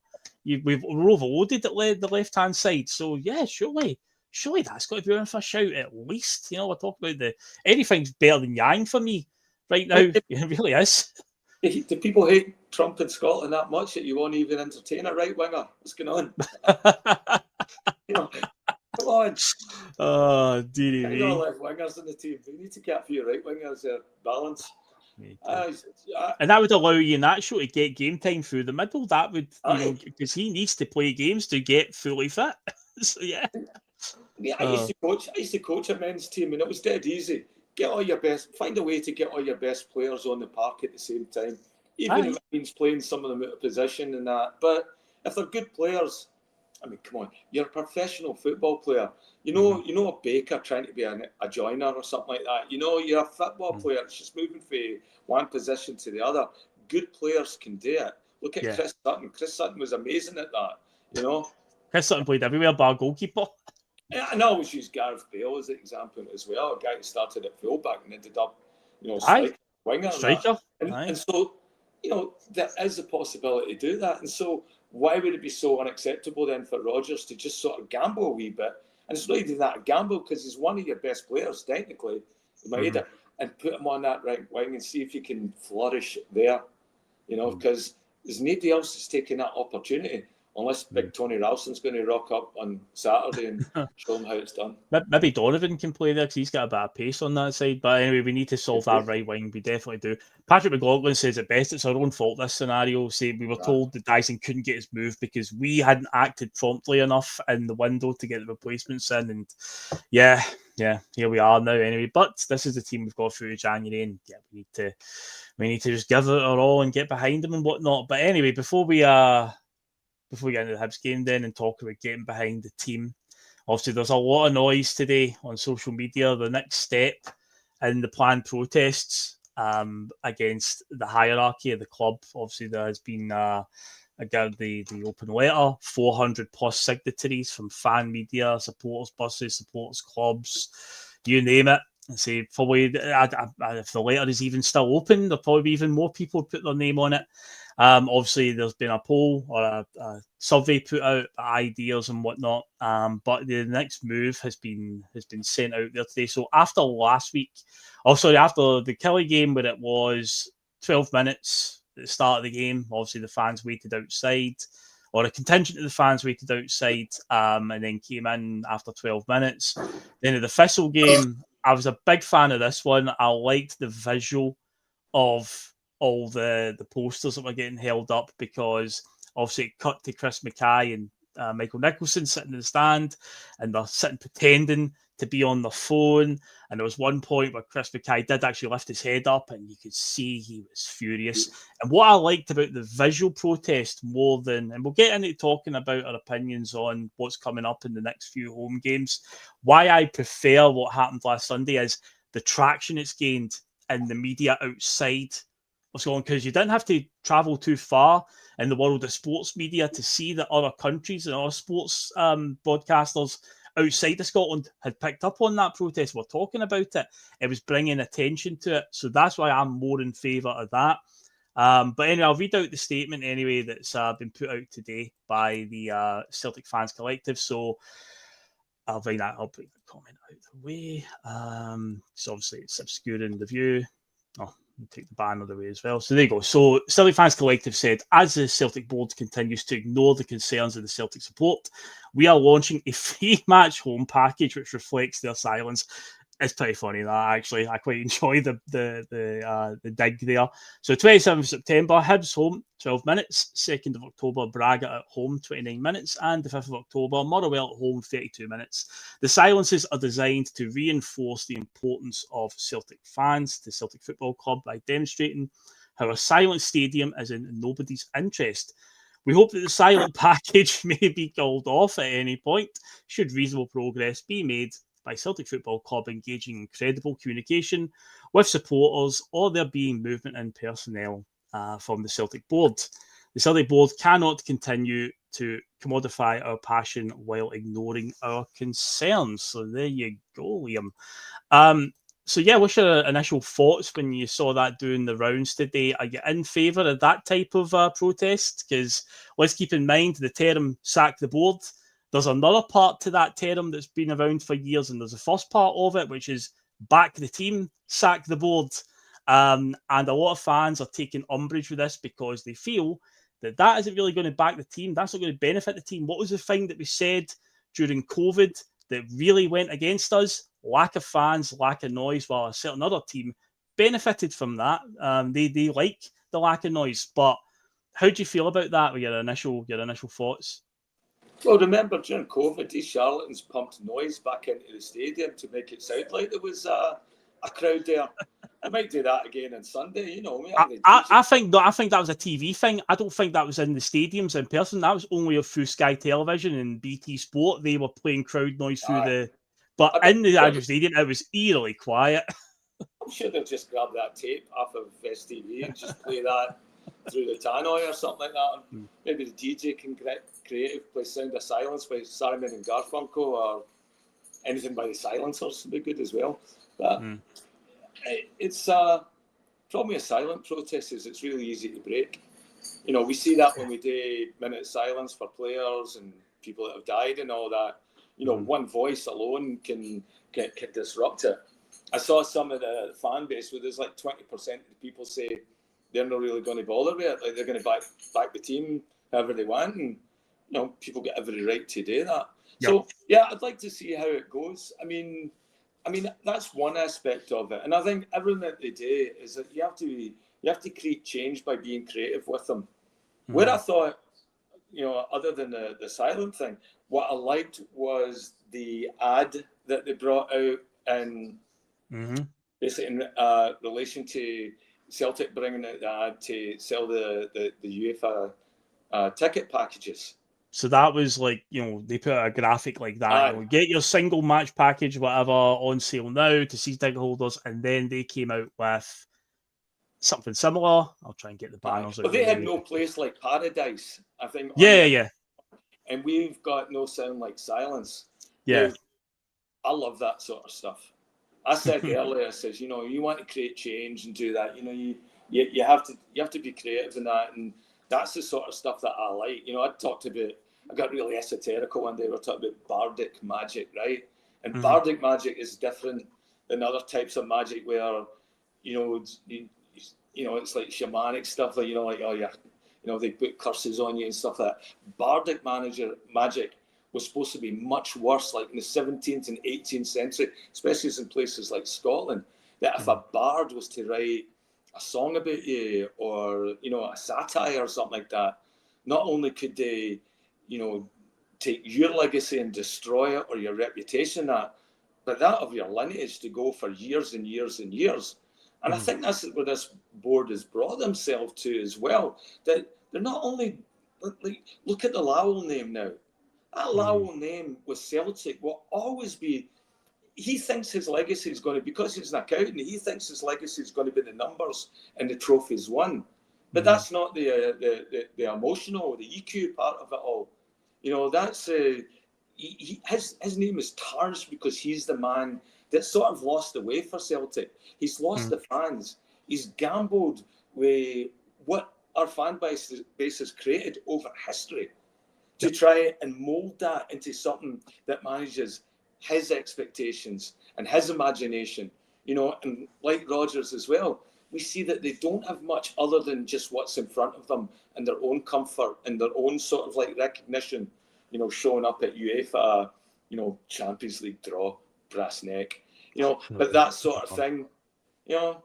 We're overloaded at the left hand side. So yeah, surely that's got to be worth a shout at least. You know, we're talking about anything's better than Yang for me right now. It really is. Do people hate Trump in Scotland that much that you won't even entertain a right winger? What's going on? You know, come on. Oh, dearie me. No left wingers in the team. We need to get a few right wingers balance. And that would allow you Nacho to get game time through the middle. That would, because he needs to play games to get fully fit. So yeah. I used to coach a men's team, and it was dead easy. Find a way to get all your best players on the park at the same time, even if it means playing some of them out of position and that. But if they're good players, I mean, come on, you're a professional football player. You know a baker trying to be a joiner or something like that. You know, you're a football player. It's just moving from one position to the other. Good players can do it. Look at Chris Sutton. Chris Sutton was amazing at that. You know, Chris Sutton played everywhere, bar goalkeeper. Yeah, and I always use Gareth Bale as an example as well. A guy who started at fullback and ended up, winger. And so, there is a possibility to do that. And so, why would it be so unacceptable then for Rodgers to just sort of gamble a wee bit? And it's not even that a gamble, because he's one of your best players, technically, and put him on that right wing and see if he can flourish there. Because there's nobody else that's taking that opportunity. Unless big Tony Ralston's going to rock up on Saturday and show him how it's done. Maybe Donovan can play there because he's got a bit of pace on that side. But anyway, we need to solve that right wing. We definitely do. Patrick McLaughlin says it best. It's our own fault, this scenario. Say we were told that Dyson couldn't get his move because we hadn't acted promptly enough in the window to get the replacements in. And yeah, here we are now anyway. But this is the team we've got through January. And yeah, we need to just give it our all and get behind them and whatnot. But anyway, before we get into the Hibs game then and talk about getting behind the team. Obviously, there's a lot of noise today on social media. The next step in the planned protests against the hierarchy of the club. Obviously, there has been the open letter, 400 plus signatories from fan media, supporters buses, supporters clubs, you name it. And say probably if the letter is even still open, there'll probably be even more people put their name on it. Obviously, there's been a poll or a survey put out, ideas and whatnot. But the next move has been sent out there today. So after last week, after the Kelly game, where it was 12 minutes at the start of the game, obviously the fans waited outside, or a contingent of the fans waited outside, and then came in after 12 minutes. Then at the Thistle game, I was a big fan of this one. I liked the visual of all the posters that were getting held up, because obviously it cut to Chris Mackay and Michael Nicholson sitting in the stand, and they're sitting pretending to be on their phone. And there was one point where Chris Mackay did actually lift his head up, and you could see he was furious. And what I liked about the visual protest more than, and we'll get into talking about our opinions on what's coming up in the next few home games, why I prefer what happened last Sunday is the traction it's gained in the media outside of Scotland, because you didn't have to travel too far in the world of sports media to see that other countries and other sports broadcasters outside of Scotland had picked up on that protest. We're talking about it. It was bringing attention to it. So that's why I'm more in favour of that. But anyway, I'll read out the statement anyway that's been put out today by the Celtic Fans Collective. So I'll bring the comment out of the way. So obviously it's obscuring the view. Oh, take the banner away as well. So there you go. So Celtic Fans Collective said, as the Celtic board continues to ignore the concerns of the Celtic support, we are launching a free match home package which reflects their silence. It's pretty funny that actually. I quite enjoy the dig there. So 27th of September, Hibs home, 12 minutes. 2nd of October, Braga at home, 29 minutes. And the 5th of October, Motherwell at home, 32 minutes. The silences are designed to reinforce the importance of Celtic fans to Celtic Football Club by demonstrating how a silent stadium is in nobody's interest. We hope that the silent package may be called off at any point should reasonable progress be made by Celtic Football Club engaging in credible communication with supporters or there being movement in personnel from the Celtic board. The Celtic board cannot continue to commodify our passion while ignoring our concerns. So there you go, Liam. So yeah, what's your initial thoughts when you saw that doing the rounds today? Are you in favour of that type of protest? Because let's keep in mind the term sack the board. There's another part to that term that's been around for years, and there's a first part of it, which is back the team, sack the board. And a lot of fans are taking umbrage with this because they feel that isn't really going to back the team. That's not going to benefit the team. What was the thing that we said during COVID that really went against us? Lack of fans, lack of noise, while a certain other team benefited from that. They like the lack of noise. But how do you feel about that with your initial thoughts? Well, remember, during COVID, these charlatans pumped noise back into the stadium to make it sound like there was a crowd there. They might do that again on Sunday, you know. I think that was a TV thing. I don't think that was in the stadiums in person. That was only through Sky Television and BT Sport. They were playing crowd noise through the... But in the actual stadium, it was eerily quiet. I'm sure they'll just grab that tape off of STV and just play that through the tannoy or something like that. Maybe the DJ can creative play Sound of Silence by Simon and Garfunkel, or anything by the Silencers would be good as well. But it's problem with silent protest is it's really easy to break. You know, we see that when we do minute silence for players and people that have died and all that. You know, one voice alone can disrupt it. I saw some of the fan base where there's like 20% of the people say they're not really going to bother with it. Like they're going to back the team however they want, and you know, people get every right to do that. Yep. So yeah, I'd like to see how it goes. I mean, that's one aspect of it, and I think everything that they do is that you have to create change by being creative with them. Where I thought, you know, other than the silent thing, what I liked was the ad that they brought out, and basically in relation to Celtic bringing out the ad to sell the UEFA ticket packages. So that was like, you know, they put a graphic like that. You know, get your single match package, whatever, on sale now to season ticket holders, and then they came out with something similar. I'll try and get the banners out. But they had no place like Paradise, I think. Yeah. And we've got no sound like silence. Yeah. Now, I love that sort of stuff. I said earlier, I says, you know, you want to create change and do that. You know, you have to be creative in that, and that's the sort of stuff that I like. You know, I got really esoterical one day. We were talking about bardic magic, right? And bardic magic is different than other types of magic where, you know, it's like shamanic stuff, like, you know, like, oh yeah, you know, they put curses on you and stuff like that. Bardic magic was supposed to be much worse, like in the 17th and 18th century, especially in places like Scotland, that if a bard was to write a song about you, or, you know, a satire or something like that, not only could they, you know, take your legacy and destroy it, or your reputation, but that of your lineage to go for years and years and years. And I think that's where this board has brought themselves to as well. That they're not only, like, look at the Lowell name now. That Lowell name with Celtic will always be, he thinks his legacy is going to, because he's an accountant, he thinks his legacy is going to be the numbers and the trophies won. But that's not the emotional, the EQ part of it all. You know, that's his name is tarnished because he's the man that sort of lost the way for Celtic. He's lost the fans. He's gambled with what our fan base has created over history to try and mould that into something that manages his expectations and his imagination. You know, and like Rodgers as well, we see that they don't have much other than just what's in front of them and their own comfort and their own sort of like recognition, you know, showing up at UEFA, you know, Champions League draw, brass neck, you know, but that sort of thing, you know.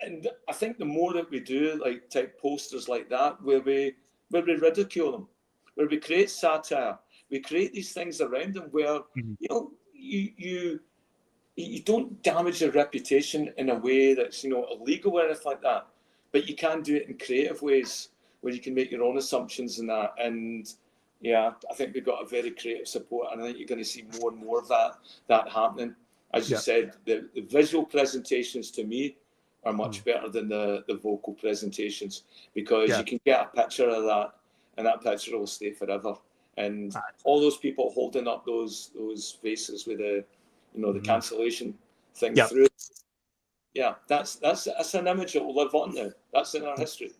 And I think the more that we do, like, type posters like that, where we ridicule them, where we create satire, we create these things around them where, you know, you don't damage your reputation in a way that's, you know, illegal or anything like that, but you can do it in creative ways where you can make your own assumptions and that. And yeah, I think we've got a very creative support, and I think you're going to see more and more of that happening. As you said, the visual presentations to me are much better than the vocal presentations, because you can get a picture of that, and that picture will stay forever. And all those people holding up those faces with the, you know, the cancellation thing through. Yeah, that's an image that will live on now. That's in our history,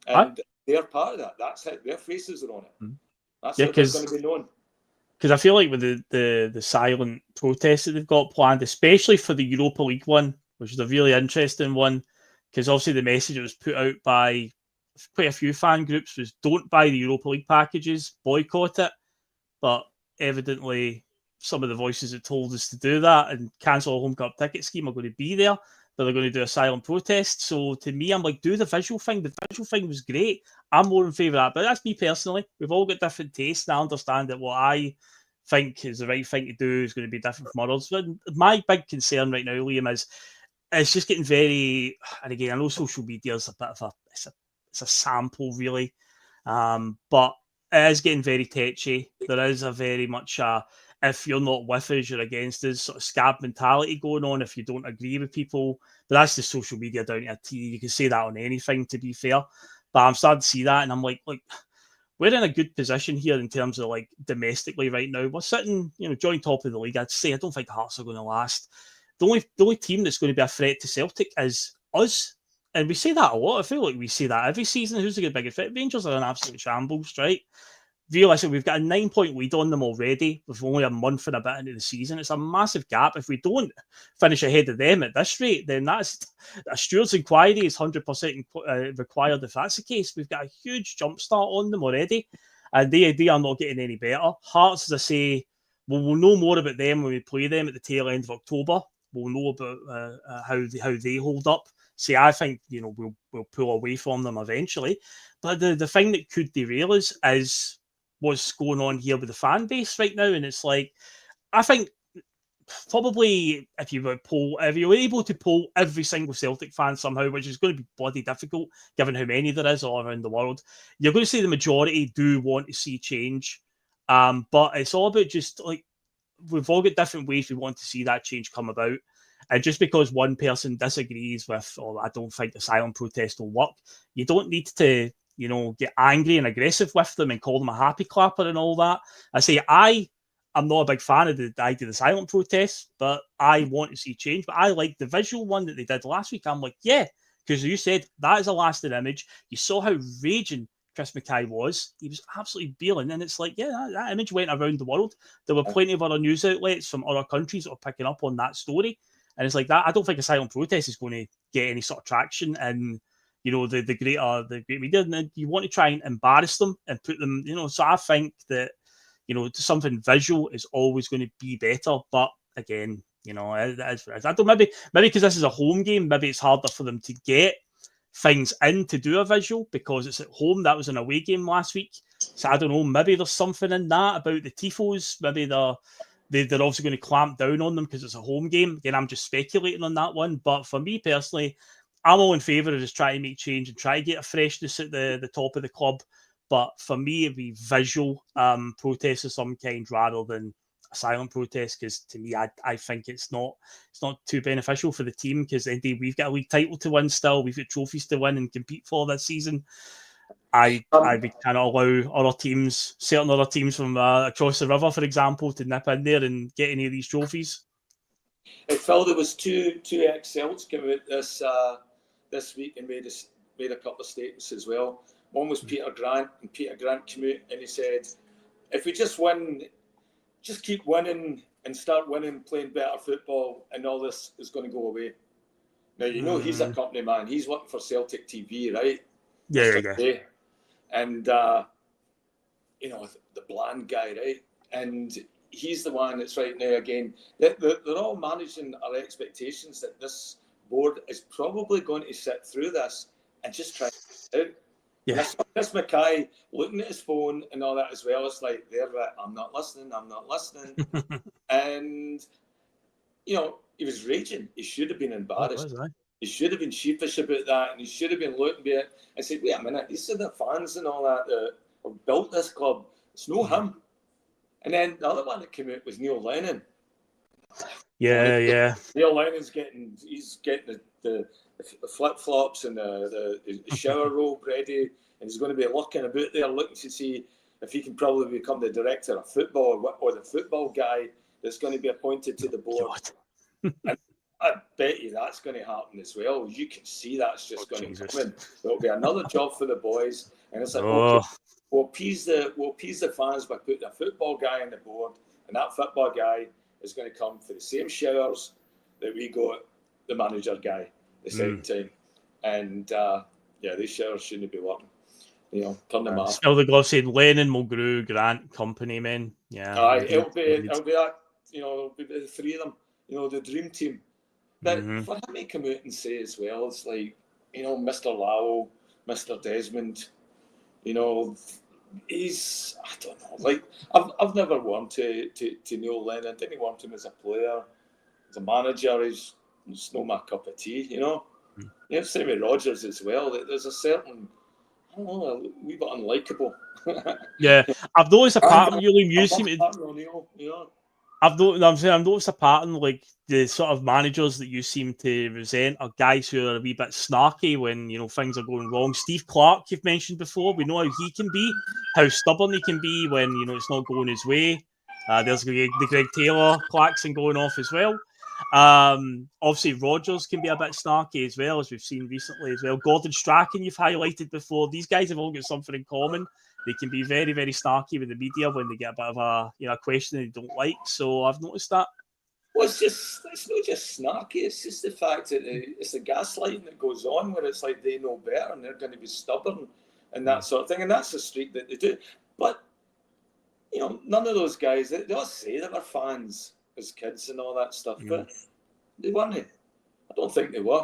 and they're part of that. That's how their faces are on it. That's how they're going to be known. Because I feel like with the silent protests that they've got planned, especially for the Europa League one, which is a really interesting one, because obviously the message that was put out by quite a few fan groups was, don't buy the Europa League packages, boycott it. But evidently some of the voices that told us to do that and cancel a home cup ticket scheme are going to be there, but they're going to do a silent protest. So to me, I'm like, do the visual thing. The visual thing was great. I'm more in favour of that. But that's me personally. We've all got different tastes, and I understand that what I think is the right thing to do is going to be different from others. But my big concern right now, Liam, is it's just getting very, and again, I know social media is a bit of it's a sample really, but it is getting very tetchy. There is a very much if you're not with us, you're against us sort of scab mentality going on if you don't agree with people. But that's the social media down to a T. You can say that on anything, to be fair. But I'm starting to see that, and I'm like, we're in a good position here in terms of like domestically right now. We're sitting, you know, joint top of the league. I'd say I don't think Hearts are going to last. The only team that's going to be a threat to Celtic is us. And we say that a lot. I feel like we say that every season. Who's the good big threat? Rangers are an absolute shambles, right? Realistically, we've got a 9-point lead on them already with only a month and a bit into the season. It's a massive gap. If we don't finish ahead of them at this rate, then that's a steward's inquiry is 100% required. If that's the case, we've got a huge jump start on them already, and they are not getting any better. Hearts, as I say, we'll know more about them when we play them at the tail end of October. We'll know about how they hold up. See, I think, you know, we'll pull away from them eventually. But the thing that could derail us is what's going on here with the fan base right now. And it's like, I think probably if you were able to poll every single Celtic fan somehow, which is going to be bloody difficult given how many there is all around the world, you're going to see the majority do want to see change. But it's all about just like, we've all got different ways we want to see that change come about. And just because one person disagrees with, or I don't think the silent protest will work, you don't need to, you know, get angry and aggressive with them and call them a happy clapper and all that. I say I'm not a big fan of the idea of the silent protest, but I want to see change. But I like the visual one that they did last week. I'm like, yeah, because you said that is a lasting image. You saw how raging Chris Mackay was. He was absolutely bealing. And it's like, yeah, that image went around the world. There were plenty of other news outlets from other countries that were picking up on that story. And it's like that. I don't think a silent protest is going to get any sort of traction in, you know, the great media. And you want to try and embarrass them and put them, you know. So I think that, you know, something visual is always going to be better. But again, you know, it is what it is. I don't, maybe because this is a home game, maybe it's harder for them to get things in to do a visual because it's at home. That was an away game last week. So I don't know, maybe there's something in that about the tifos. Maybe they're also going to clamp down on them because it's a home game. Again, I'm just speculating on that one. But for me personally, I'm all in favour of just trying to make change and try to get a freshness at the top of the club. But for me, it'd be visual protest of some kind rather than a silent protest, because to me, I think it's not too beneficial for the team, because indeed we've got a league title to win still, we've got trophies to win and compete for this season. We cannot allow other teams, certain other teams from across the river, for example, to nip in there and get any of these trophies. I felt there was two ex-Celts came out this week and made a couple of statements as well. One was Peter Grant, and Peter Grant came out and he said, if we just win, just keep winning and start winning, playing better football, and all this is going to go away. Now, you know, he's a company man. He's working for Celtic TV, right? Yeah. And, you know, the bland guy, right? And he's the one that's right now, again, they're all managing our expectations that this board is probably going to sit through this and just try it out. Yeah. Chris Mackay looking at his phone and all that as well. It's like, I'm not listening. And, you know, he was raging. He should have been embarrassed. He should have been sheepish about that, and he should have been looking at it and said, wait a minute, these are the fans and all that have built this club. It's no him. And then the other one that came out was Neil Lennon. Yeah. Neil Lennon's getting the flip-flops and the shower robe ready, and he's going to be looking about there, looking to see if he can probably become the director of football or the football guy that's going to be appointed to the board. And I bet you that's going to happen as well. You can see that's just going to come in. There'll be another job for the boys, and it's like, okay, we'll appease the fans by putting a football guy on the board, and that football guy is going to come for the same showers that we got the manager guy the second time. And these showers shouldn't be working. You know, turn them off. Still the glove saying Lennon, Mulgrew, Grant, company, man. Yeah. It'll be that, you know, it'll be the three of them, you know, the dream team. But for him to come out and say as well, it's like, you know, Mr. Lowell, Mr. Desmond, you know, he's, I don't know, like, I've never warmed to Neil Lennon. Didn't want him as a player, as a manager. He's not my cup of tea, you know. You know, same with Rodgers as well. There's a certain, I don't know, a wee bit unlikable. Yeah, I've noticed a pattern. You seem to. I've noticed a pattern, like the sort of managers that you seem to resent are guys who are a wee bit snarky when, you know, things are going wrong. Steve Clark, you've mentioned before, we know how he can be, how stubborn he can be when, you know, it's not going his way. There's the Greg Taylor klaxon going off as well. Obviously Rodgers can be a bit snarky as well, as we've seen recently as well. Gordon Strachan, you've highlighted before. These guys have all got something in common. They can be very, very snarky with the media when they get a bit of a, you know, a question they don't like. So I've noticed that. Well, it's not just snarky. It's just the fact that it's the gaslighting that goes on, where it's like they know better and they're going to be stubborn and that sort of thing. And that's the streak that they do. But, you know, none of those guys, they all say they were fans as kids and all that stuff, but they weren't. I don't think they were.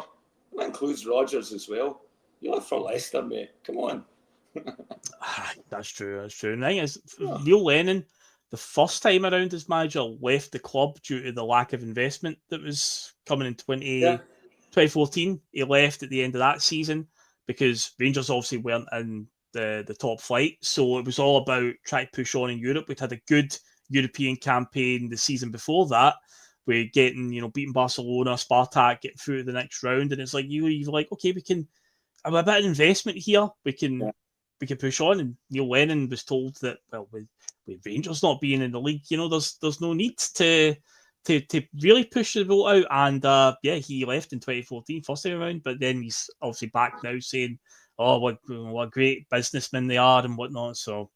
And that includes Rodgers as well. You're for Leicester, mate. Come on. That's true. And I think it's Neil Lennon, the first time around as manager, left the club due to the lack of investment that was coming in 2014. He left at the end of that season because Rangers obviously weren't in the top flight. So it was all about trying to push on in Europe. We'd had a good European campaign the season before that. We're getting, you know, beating Barcelona, Spartak, getting through to the next round. And it's like, you're like, okay, we can have a bit of investment here. We can push on. And Neil Lennon was told that, well, with Rangers not being in the league, you know, there's no need to really push the vote out. And he left in 2014, first time around, but then he's obviously back now saying, oh, what great businessmen they are and whatnot. So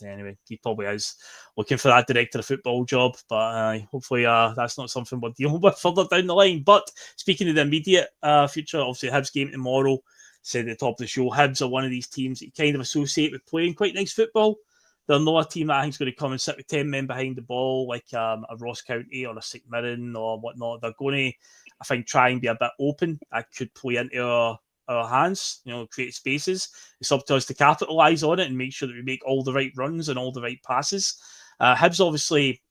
anyway, he probably is looking for that director of football job, but hopefully that's not something we're dealing with further down the line. But speaking of the immediate future, obviously Hibs game tomorrow. Said at the top of the show, Hibs are one of these teams that you kind of associate with playing quite nice football. They're not a team that I think is going to come and sit with 10 men behind the ball like a Ross County or a St Mirren or whatnot. They're going to, I think, try and be a bit open. That could play into our hands, create spaces. It's up to us to capitalise on it and make sure that we make all the right runs and all the right passes. Hibs, obviously,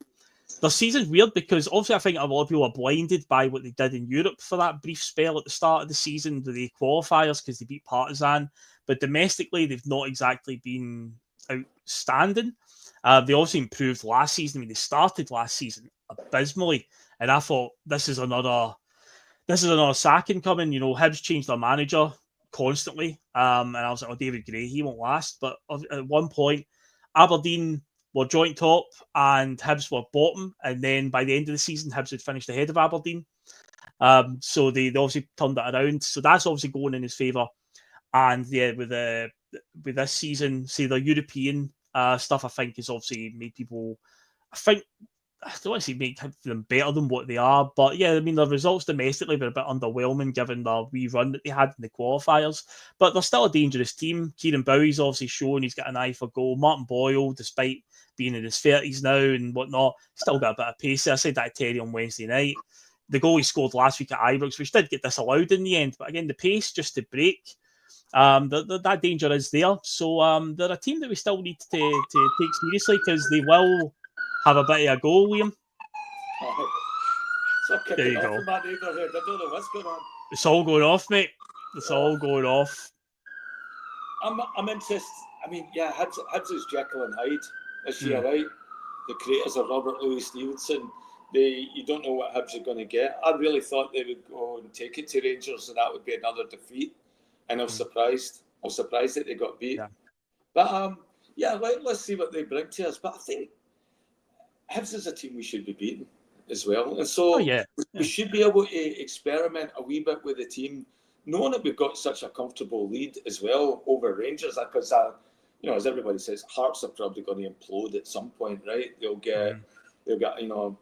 their season's weird because obviously I think a lot of people are blinded by what they did in Europe for that brief spell at the start of the season, the qualifiers, because they beat Partizan. But domestically, they've not exactly been outstanding. They also improved last season. I mean, they started last season abysmally, and I thought this is another sacking coming. Hibs changed their manager constantly, and I was like, oh, David Gray, he won't last. But at one point, Aberdeen were joint top and Hibs were bottom, and then by the end of the season, Hibs had finished ahead of Aberdeen. So they obviously turned it around. So that's obviously going in his favour. And yeah, with this season, say the European stuff, I think has obviously made people. I don't want to say make them better than what they are, but yeah, I mean, the results domestically were a bit underwhelming given the wee run that they had in the qualifiers. But they're still a dangerous team. Kieran Bowie's obviously shown he's got an eye for goal. Martin Boyle, despite being in his 30s now and whatnot, still got a bit of pace. I said that to Terry on Wednesday night. The goal he scored last week at Ibrox, which did get disallowed in the end, but again, the pace just to break. That danger is there. So they're a team that we still need to take seriously because they will have a bit of a goal, Liam. There you go. I don't know what's going on. It's all going off, mate. It's all going off. I'm interested. I mean, yeah, Hibs is Jekyll and Hyde this year, right? The creators of Robert Louis Stevenson. You don't know what Hibs are going to get. I really thought they would go and take it to Rangers, and that would be another defeat. And I was surprised. I was surprised that they got beat. Yeah. But let's see what they bring to us. But I think Hibs is a team we should be beating as well. And so we should be able to experiment a wee bit with the team, knowing that we've got such a comfortable lead as well over Rangers. Because, as everybody says, Hearts are probably going to implode at some point, right? They'll get a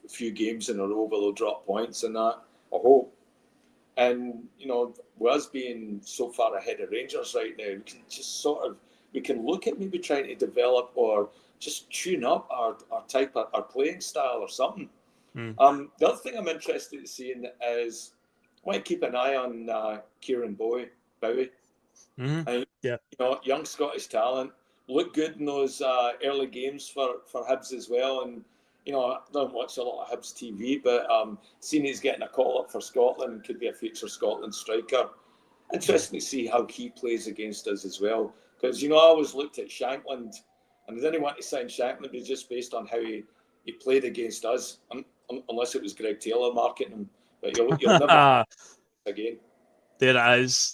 few games in a row where they'll drop points and that, I hope. And, with us being so far ahead of Rangers right now, we can just we can look at maybe trying to develop or just tune up our type, our playing style or something. The other thing I'm interested in seeing is I want to keep an eye on Kieran Bowie. Young Scottish talent, looked good in those early games for Hibs as well. And, I don't watch a lot of Hibs TV, but seeing he's getting a call up for Scotland, could be a future Scotland striker. Interesting to see how he plays against us as well. Because, I always looked at Shankland, and I didn't want to sign Shankland just based on how he played against us, unless it was Greg Taylor marketing him. But you'll never again. There it is.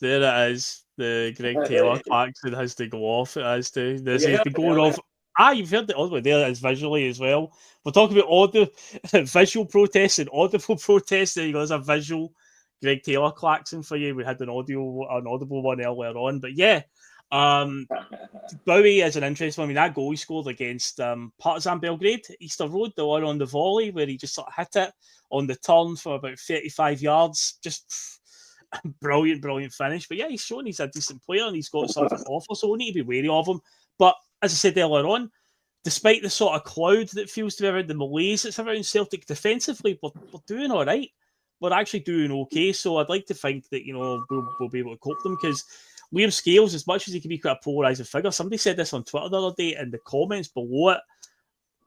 The Greg Taylor Clarkson has to go off. It has to. He's been going off. You've heard the other there is visually as well. We're talking about visual protests and audible protests. There you go. There's a visual Greg Taylor Clarkson for you. We had an audible one earlier on. But yeah, Bowie is an interesting one. I mean, that goal he scored against Partizan Belgrade, Easter Road, the one on the volley where he just sort of hit it on the turn for about 35 yards. Just brilliant finish. But yeah, he's shown he's a decent player and he's got something to offer. So we need to be wary of him. But as I said earlier on, despite the sort of cloud that feels to be around the malaise that's around Celtic defensively, we're doing all right. We're actually doing okay. So I'd like to think that, we'll be able to cope them because Liam Scales, as much as he can be quite a polarising figure, somebody said this on Twitter the other day, and the comments below it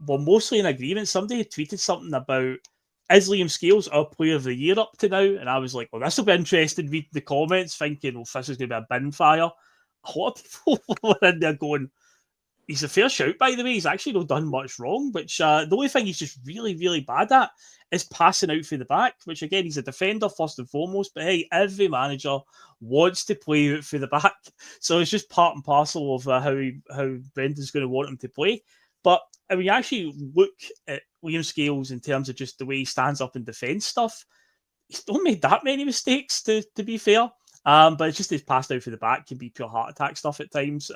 were mostly in agreement. Somebody had tweeted something about, is Liam Scales our player of the year up to now? And I was like, well, this will be interesting, reading the comments, thinking, well, this is going to be a bin fire. A lot of people were in there going, he's a fair shout, by the way. He's actually not done much wrong, which the only thing he's just really, really bad at is passing out through the back, which again, he's a defender first and foremost, but hey, every manager wants to play out through the back. So it's just part and parcel of how Brendan's going to want him to play. But when you actually look at Liam Scales in terms of just the way he stands up in defence stuff, he's not made that many mistakes, to be fair. But it's just his pass out through the back can be pure heart attack stuff at times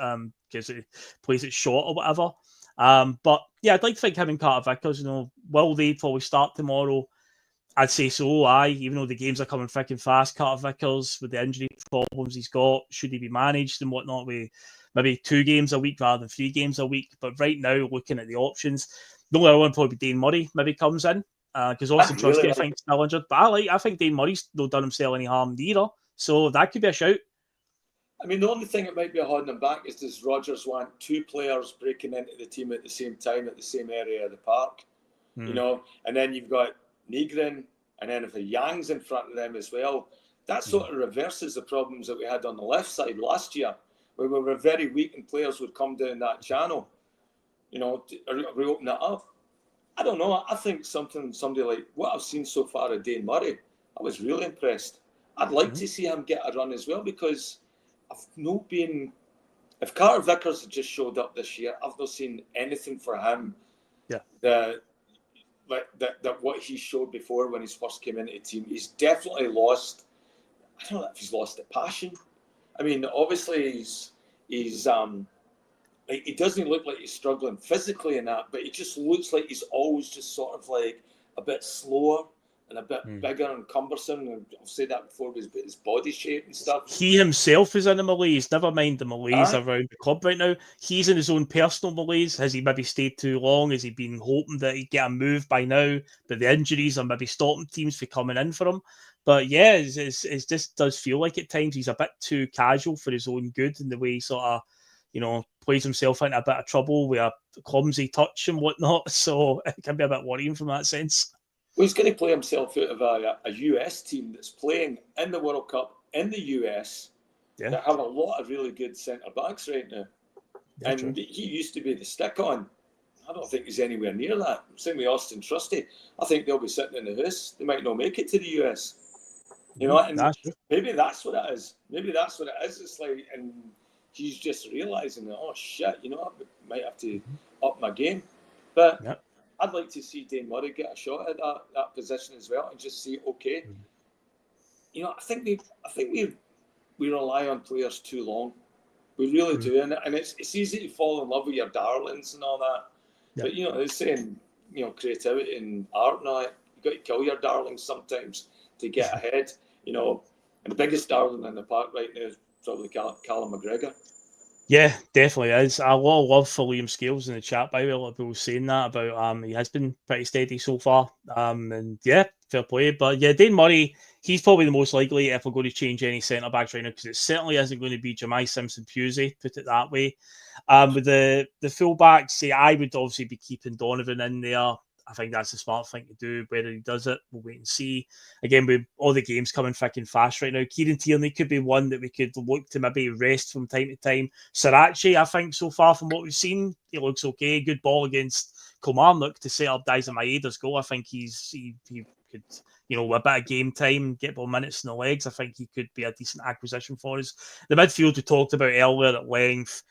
because he plays it short or whatever. But yeah, I'd like to think him and Carter Vickers, will they probably start tomorrow? I'd say so, even though the games are coming thick and fast. Carter Vickers, with the injury problems he's got, should he be managed and whatnot with maybe 2 games a week rather than 3 games a week? But right now, looking at the options, the only other one probably Dane Murray maybe comes in because obviously Trusty, I think, still injured. But I think Dane Murray's not done himself any harm either. So that could be a shout. I mean, the only thing that might be holding them back is, does Rodgers want two players breaking into the team at the same time at the same area of the park? You know, and then you've got Negrin, and then if a Yang's in front of them as well, that sort of reverses the problems that we had on the left side last year, where we were very weak and players would come down that channel. You know, we open it up. I don't know. I think somebody like what I've seen so far of Dane Murray, I was really impressed. I'd like to see him get a run as well, because I've not been. If Carter Vickers had just showed up this year, I've not seen anything for him. Yeah. That what he showed before when he first came into the team, he's definitely lost. I don't know if he's lost the passion. I mean, obviously he doesn't look like he's struggling physically in that, but he just looks like he's always just sort of like a bit slower and a bit bigger and cumbersome. And I've said that before with his body shape and stuff. He himself is in a malaise. Never mind the malaise around the club right now. He's in his own personal malaise. Has he maybe stayed too long? Has he been hoping that he'd get a move by now? But the injuries are maybe stopping teams from coming in for him. But yeah, it just does feel like at times he's a bit too casual for his own good in the way he sort of, you know, plays himself into a bit of trouble with a clumsy touch and whatnot. So it can be a bit worrying from that sense. Well, he's going to play himself out of a US team that's playing in the World Cup in the US that have a lot of really good centre backs right now. Yeah, and true. He used to be the stick on. I don't think he's anywhere near that. Same with Austin Trusty. I think they'll be sitting in the house. They might not make it to the US. You know, and maybe that's what it is. Maybe that's what it is. It's like, and he's just realising that, oh shit, you know, I might have to up my game. But I'd like to see Dane Murray get a shot at that position as well, and just see, okay, you know, I think we rely on players too long. We really do, and it's easy to fall in love with your darlings and all that. But you know, they're saying, you know, creativity and art and all that, you got to kill your darlings sometimes to get ahead. You know, and the biggest darling in the park right now is probably Callum McGregor. Yeah, definitely is. A lot of love for Liam Scales in the chat, by the way. A lot of people saying that about he has been pretty steady so far. And yeah, fair play. But yeah, Dane Murray, he's probably the most likely if we're going to change any centre backs right now, because it certainly isn't going to be Jemai Simpson-Pusey, put it that way. With the full backs, I would obviously be keeping Donovan in there. I think that's a smart thing to do. Whether he does it, we'll wait and see. Again, with all the games coming freaking fast right now, Kieran Tierney could be one that we could look to maybe rest from time to time. Sriracha, I think so far from what we've seen, he looks okay. Good ball against Kilmarnock to set up Daisa Maeda's goal. I think he could, you know, a bit of game time, get more minutes in the legs. I think he could be a decent acquisition for us. The midfield we talked about earlier at length,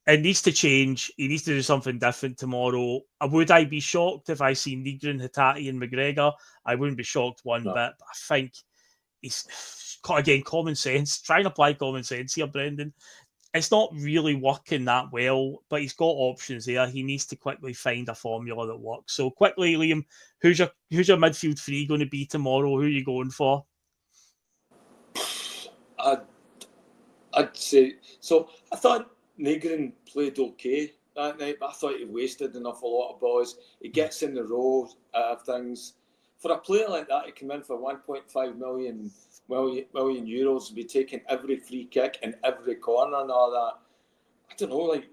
it needs to change. He needs to do something different tomorrow. Would I be shocked if I see Negrin, Hattati and McGregor? I wouldn't be shocked one bit. But I think he's, again, common sense. Trying to apply common sense here, Brendan. It's not really working that well, but he's got options there. He needs to quickly find a formula that works. So quickly, Liam, who's your midfield three going to be tomorrow? Who are you going for? I'd say so. I thought Negrin played okay that night, but I thought he wasted a lot of balls. He gets in the row of things. For a player like that, he came in for 1.5 million euros and be taking every free kick and every corner and all that. I don't know, like,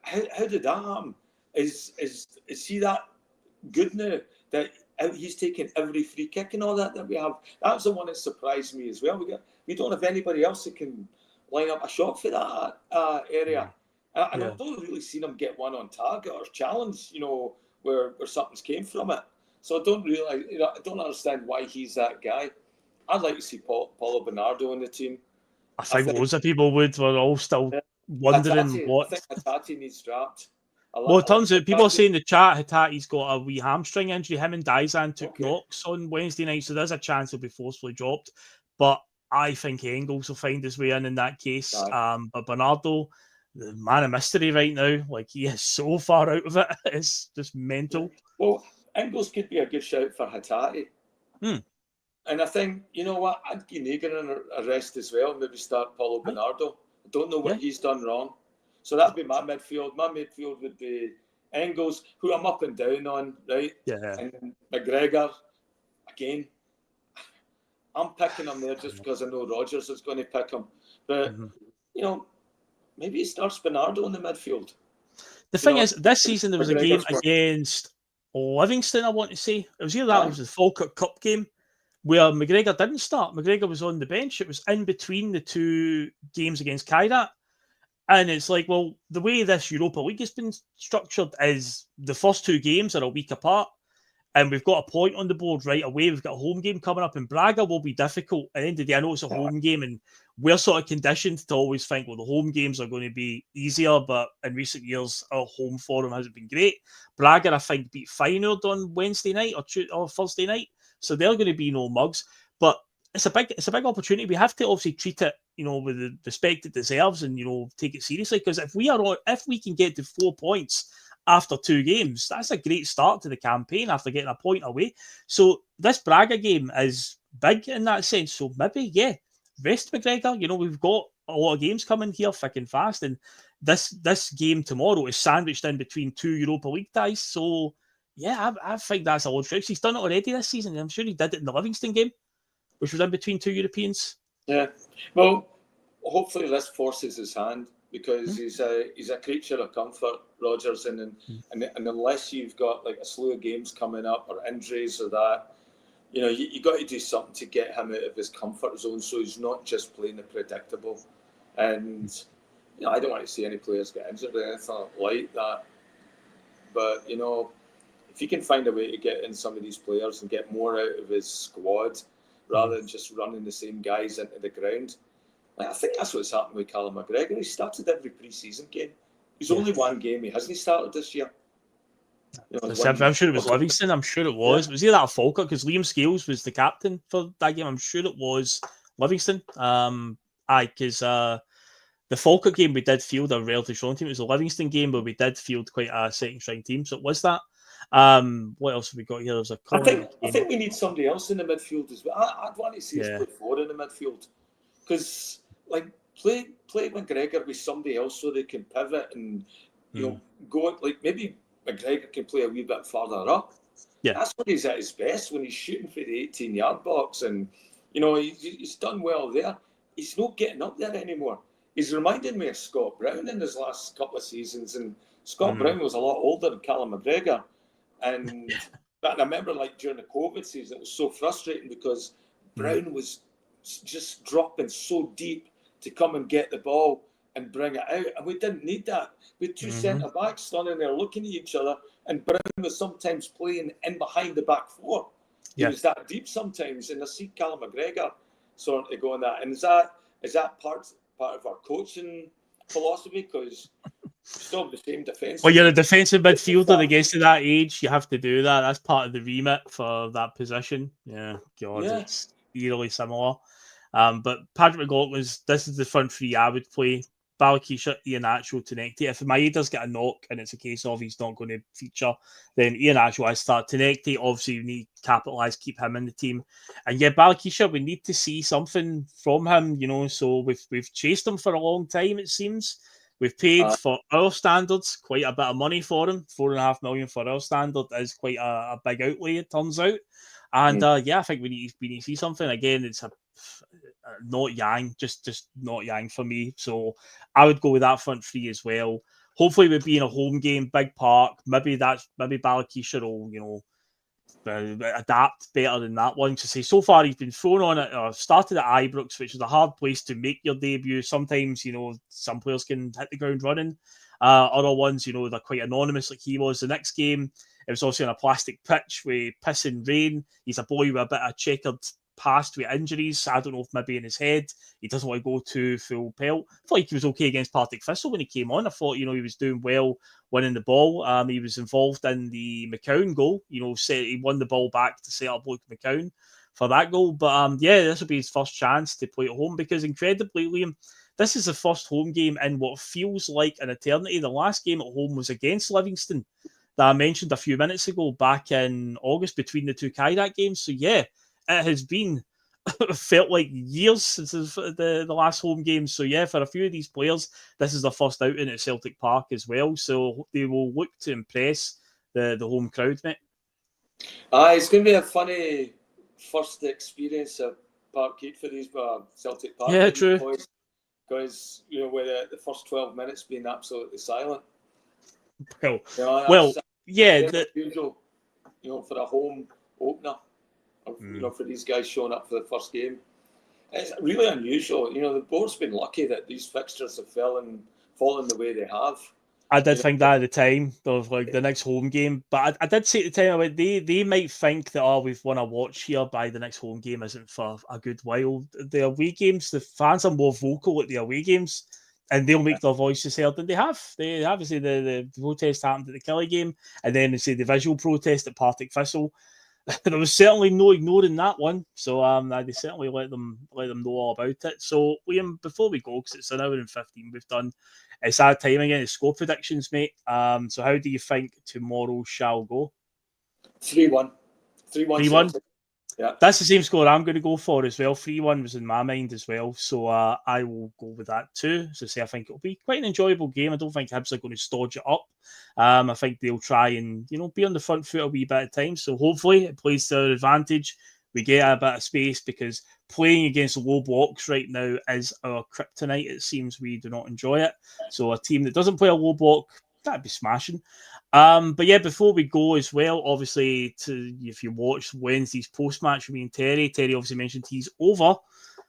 how did that happen? Is he that good now that he's taking every free kick and all that we have? That's the one that surprised me as well. We don't have anybody else that can line up a shot for that area. And I've not really seen him get one on target or challenge, you know, where something's came from it. So I don't understand why he's that guy. I'd like to see Paulo Bernardo in the team. I think loads of people would. We're all still wondering what. I think Hattati needs dropped. Well, it turns out people are saying in the chat Hattati's got a wee hamstring injury. Him and Daizan took knocks on Wednesday night, so there's a chance he'll be forcefully dropped. But I think Engels will find his way in that case. But Bernardo, the man of mystery right now, like, he is so far out of it. It's just mental. Well, Engels could be a good shout for Hattati. And I think, you know what, I'd give Negrin a rest as well, maybe start Paulo Bernardo. I don't know what he's done wrong. So that'd be my midfield. My midfield would be Engels, who I'm up and down on, right? Yeah. And McGregor, again, I'm picking him there just because I know Rodgers is going to pick him. But, you know, maybe he starts Bernardo in the midfield. The thing is, this season there was a game against Livingston, I want to say. It was either that or it was the Falkirk Cup game where McGregor didn't start. McGregor was on the bench. It was in between the two games against Kairat. And it's like, well, the way this Europa League has been structured is the first two games are a week apart. And we've got a point on the board right away. We've got a home game coming up, and Braga will be difficult. At the end of the day, I know it's a home game, and we're sort of conditioned to always think, well, the home games are going to be easier, but in recent years, our home form hasn't been great. Braga, I think, beat Feyenoord on Wednesday night or Thursday night, so they're going to be no mugs. But it's a big opportunity. We have to obviously treat it, with the respect it deserves, and take it seriously. Because if we can get to 4 points after two games, that's a great start to the campaign after getting a point away. So this Braga game is big in that sense. So maybe, rest McGregor. We've got a lot of games coming here thick and fast, and this game tomorrow is sandwiched in between two Europa League ties. So I think that's a lot of tricks. He's done it already this season. I'm sure he did it in the Livingston game, which was in between two Europeans. Yeah, well, hopefully this forces his hand, because he's a creature of comfort, Rodgers, and unless you've got like a slew of games coming up or injuries or that, you got to do something to get him out of his comfort zone, so he's not just playing the predictable. And I don't want to see any players get injured or anything like that. But if he can find a way to get in some of these players and get more out of his squad rather than just running the same guys into the ground. I think that's what's happened with Callum McGregor. He started every pre-season game. He's only one game he hasn't started this year. I'm sure it was Livingston. I'm sure it was. It was either that or Falkirk, because Liam Scales was the captain for that game. I'm sure it was Livingston. Because the Falkirk game we did field a relatively strong team. It was a Livingston game, but we did field quite a second string team. So it was that. What else have we got here? There's I think we need somebody else in the midfield as well. I'd want to see us put four in the midfield, because play McGregor with somebody else so they can pivot and go, like maybe McGregor can play a wee bit further up. Yeah, that's when he's at his best, when he's shooting for the 18-yard box, and he's done well there. He's not getting up there anymore. He's reminded me of Scott Brown in his last couple of seasons, and Scott Brown was a lot older than Callum McGregor. And I remember, during the COVID season, it was so frustrating because Brown was just dropping so deep to come and get the ball and bring it out. And we didn't need that. We had two centre-backs standing there looking at each other, and Brown was sometimes playing in behind the back four. He was that deep sometimes. And I see Callum McGregor sort of going that. And is that part of our coaching philosophy? Because still the same defence. Well, you're a defensive midfielder that gets to that age. You have to do that. That's part of the remit for that position. It's eerily similar. But Patrick McLaughlin's, this is the front three I would play. Balakisha, Iheanacho, Tinekti. If Maeda's got a knock and it's a case of he's not going to feature, then Iheanacho I start. Tinekti, obviously, we need to capitalise, keep him in the team. And Balakisha, we need to see something from him, so we've chased him for a long time, it seems. We've paid for our standards quite a bit of money for him. $4.5 million for our standard is quite a big outlay, it turns out. And I think we need to see something. Again, it's not Yang, just not Yang for me. So I would go with that front three as well. Hopefully, we'll be in a home game, big park. Maybe Balakisha will, adapt better than that one. To say so far he's been thrown on it or started at Ibrox, which is a hard place to make your debut. Sometimes some players can hit the ground running, other ones they're quite anonymous, like he was. The next game it was also on a plastic pitch with piss and rain. He's a boy with a bit of checkered past with injuries. I don't know if maybe in his head he doesn't want to go to full pelt. I thought he was okay against Partick Thistle when he came on. I thought he was doing well winning the ball. He was involved in the McCown goal. He won the ball back to set up Luke McCown for that goal. But this will be his first chance to play at home, because incredibly, Liam, this is the first home game in what feels like an eternity. The last game at home was against Livingston that I mentioned a few minutes ago, back in August, between the two Kairat games. So it has been felt like years since the last home game. So for a few of these players, this is their first outing at Celtic Park as well. So they will look to impress the home crowd, mate. It's going to be a funny first experience of Park for these Celtic Park. Yeah, true. Because with the first 12 minutes being absolutely silent. Well, yeah. Unusual, for a home opener, for these guys showing up for the first game. It's really unusual. The board's been lucky that these fixtures have fallen the way they have. I did think that at the time of the next home game, but I did say at the time, I went, they might think that we've won a watch here by the next home game isn't for a good while. The away games, the fans are more vocal at the away games, and they'll make their voices heard. And they have. They obviously the protest happened at the Kelly game, and then they say the visual protest at Partick Thistle. There was certainly no ignoring that one, so they certainly let them know all about it. So Liam, before we go, because it's an hour and 15 we've done, it's our time again. It's score predictions, mate. So how do you think tomorrow shall go? 3-1. 3-1. Yeah, that's the same score I'm going to go for as well. 3-1 was in my mind as well, so I will go with that too. So I think it'll be quite an enjoyable game. I don't think Hibs are going to stodge it up. I think they'll try and be on the front foot a wee bit of time. So hopefully it plays to our advantage. We get a bit of space because playing against low blocks right now is our kryptonite. It seems we do not enjoy it. So a team that doesn't play a low block, that'd be smashing. But yeah, before we go as well, obviously, if you watch Wednesday's post-match with me and Terry obviously mentioned he's over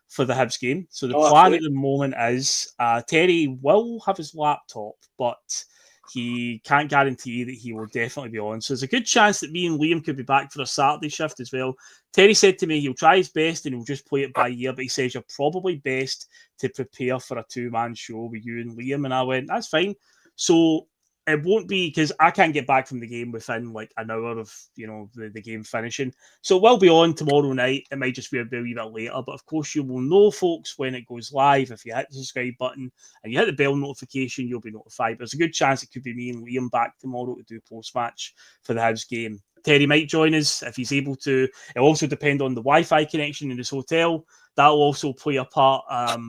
for the Hibs game. So the plan at the moment is Terry will have his laptop, but he can't guarantee that he will definitely be on. So there's a good chance that me and Liam could be back for a Saturday shift as well. Terry said to me he'll try his best and he'll just play it by ear, but he says you're probably best to prepare for a two-man show with you and Liam. And I went, that's fine. So it won't be, because I can't get back from the game within like an hour of the game finishing. So it will be on tomorrow night. It might just be a wee bit later, but of course you will know, folks, when it goes live. If you hit the subscribe button and you hit the bell notification, you'll be notified. But there's a good chance it could be me and Liam back tomorrow to do post-match for the Hibs game. Terry might join us if he's able to. It'll also depend on the Wi-Fi connection in his hotel. That'll also play a part.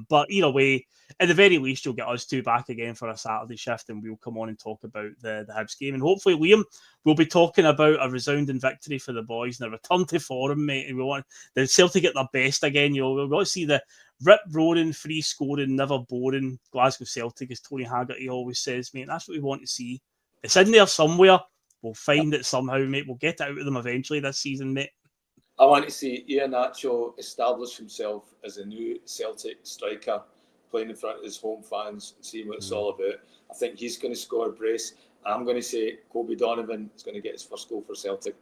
But either way, at the very least, you'll get us two back again for a Saturday shift, and we'll come on and talk about the Hibs game. And hopefully, Liam, we'll be talking about a resounding victory for the boys and a return to form, mate. And we want the Celtic at their best again. We've got to see the rip-roaring, free-scoring, never boring Glasgow Celtic, as Tony Haggerty always says, mate. That's what we want to see. It's in there somewhere. We'll find it somehow, mate. We'll get it out of them eventually this season, mate. I want to see Iheanacho establish himself as a new Celtic striker, playing in front of his home fans, seeing what it's all about. I think he's going to score a brace. I'm going to say Kobe Donovan is going to get his first goal for Celtic.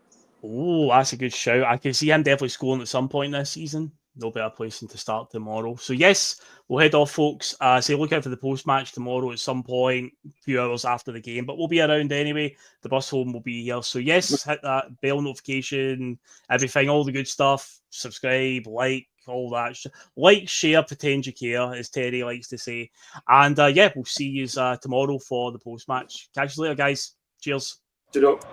Oh, that's a good shout. I can see him definitely scoring at some point this season. No better place than to start tomorrow. So yes, we'll head off, folks. Say look out for the post-match tomorrow at some point, a few hours after the game. But we'll be around anyway. The bus home will be here. So yes, hit that bell notification, everything, all the good stuff. Subscribe, like, all that. Like, share, pretend you care, as Terry likes to say. And yeah, we'll see you tomorrow for the post-match. Catch you later, guys. Cheers. Good luck.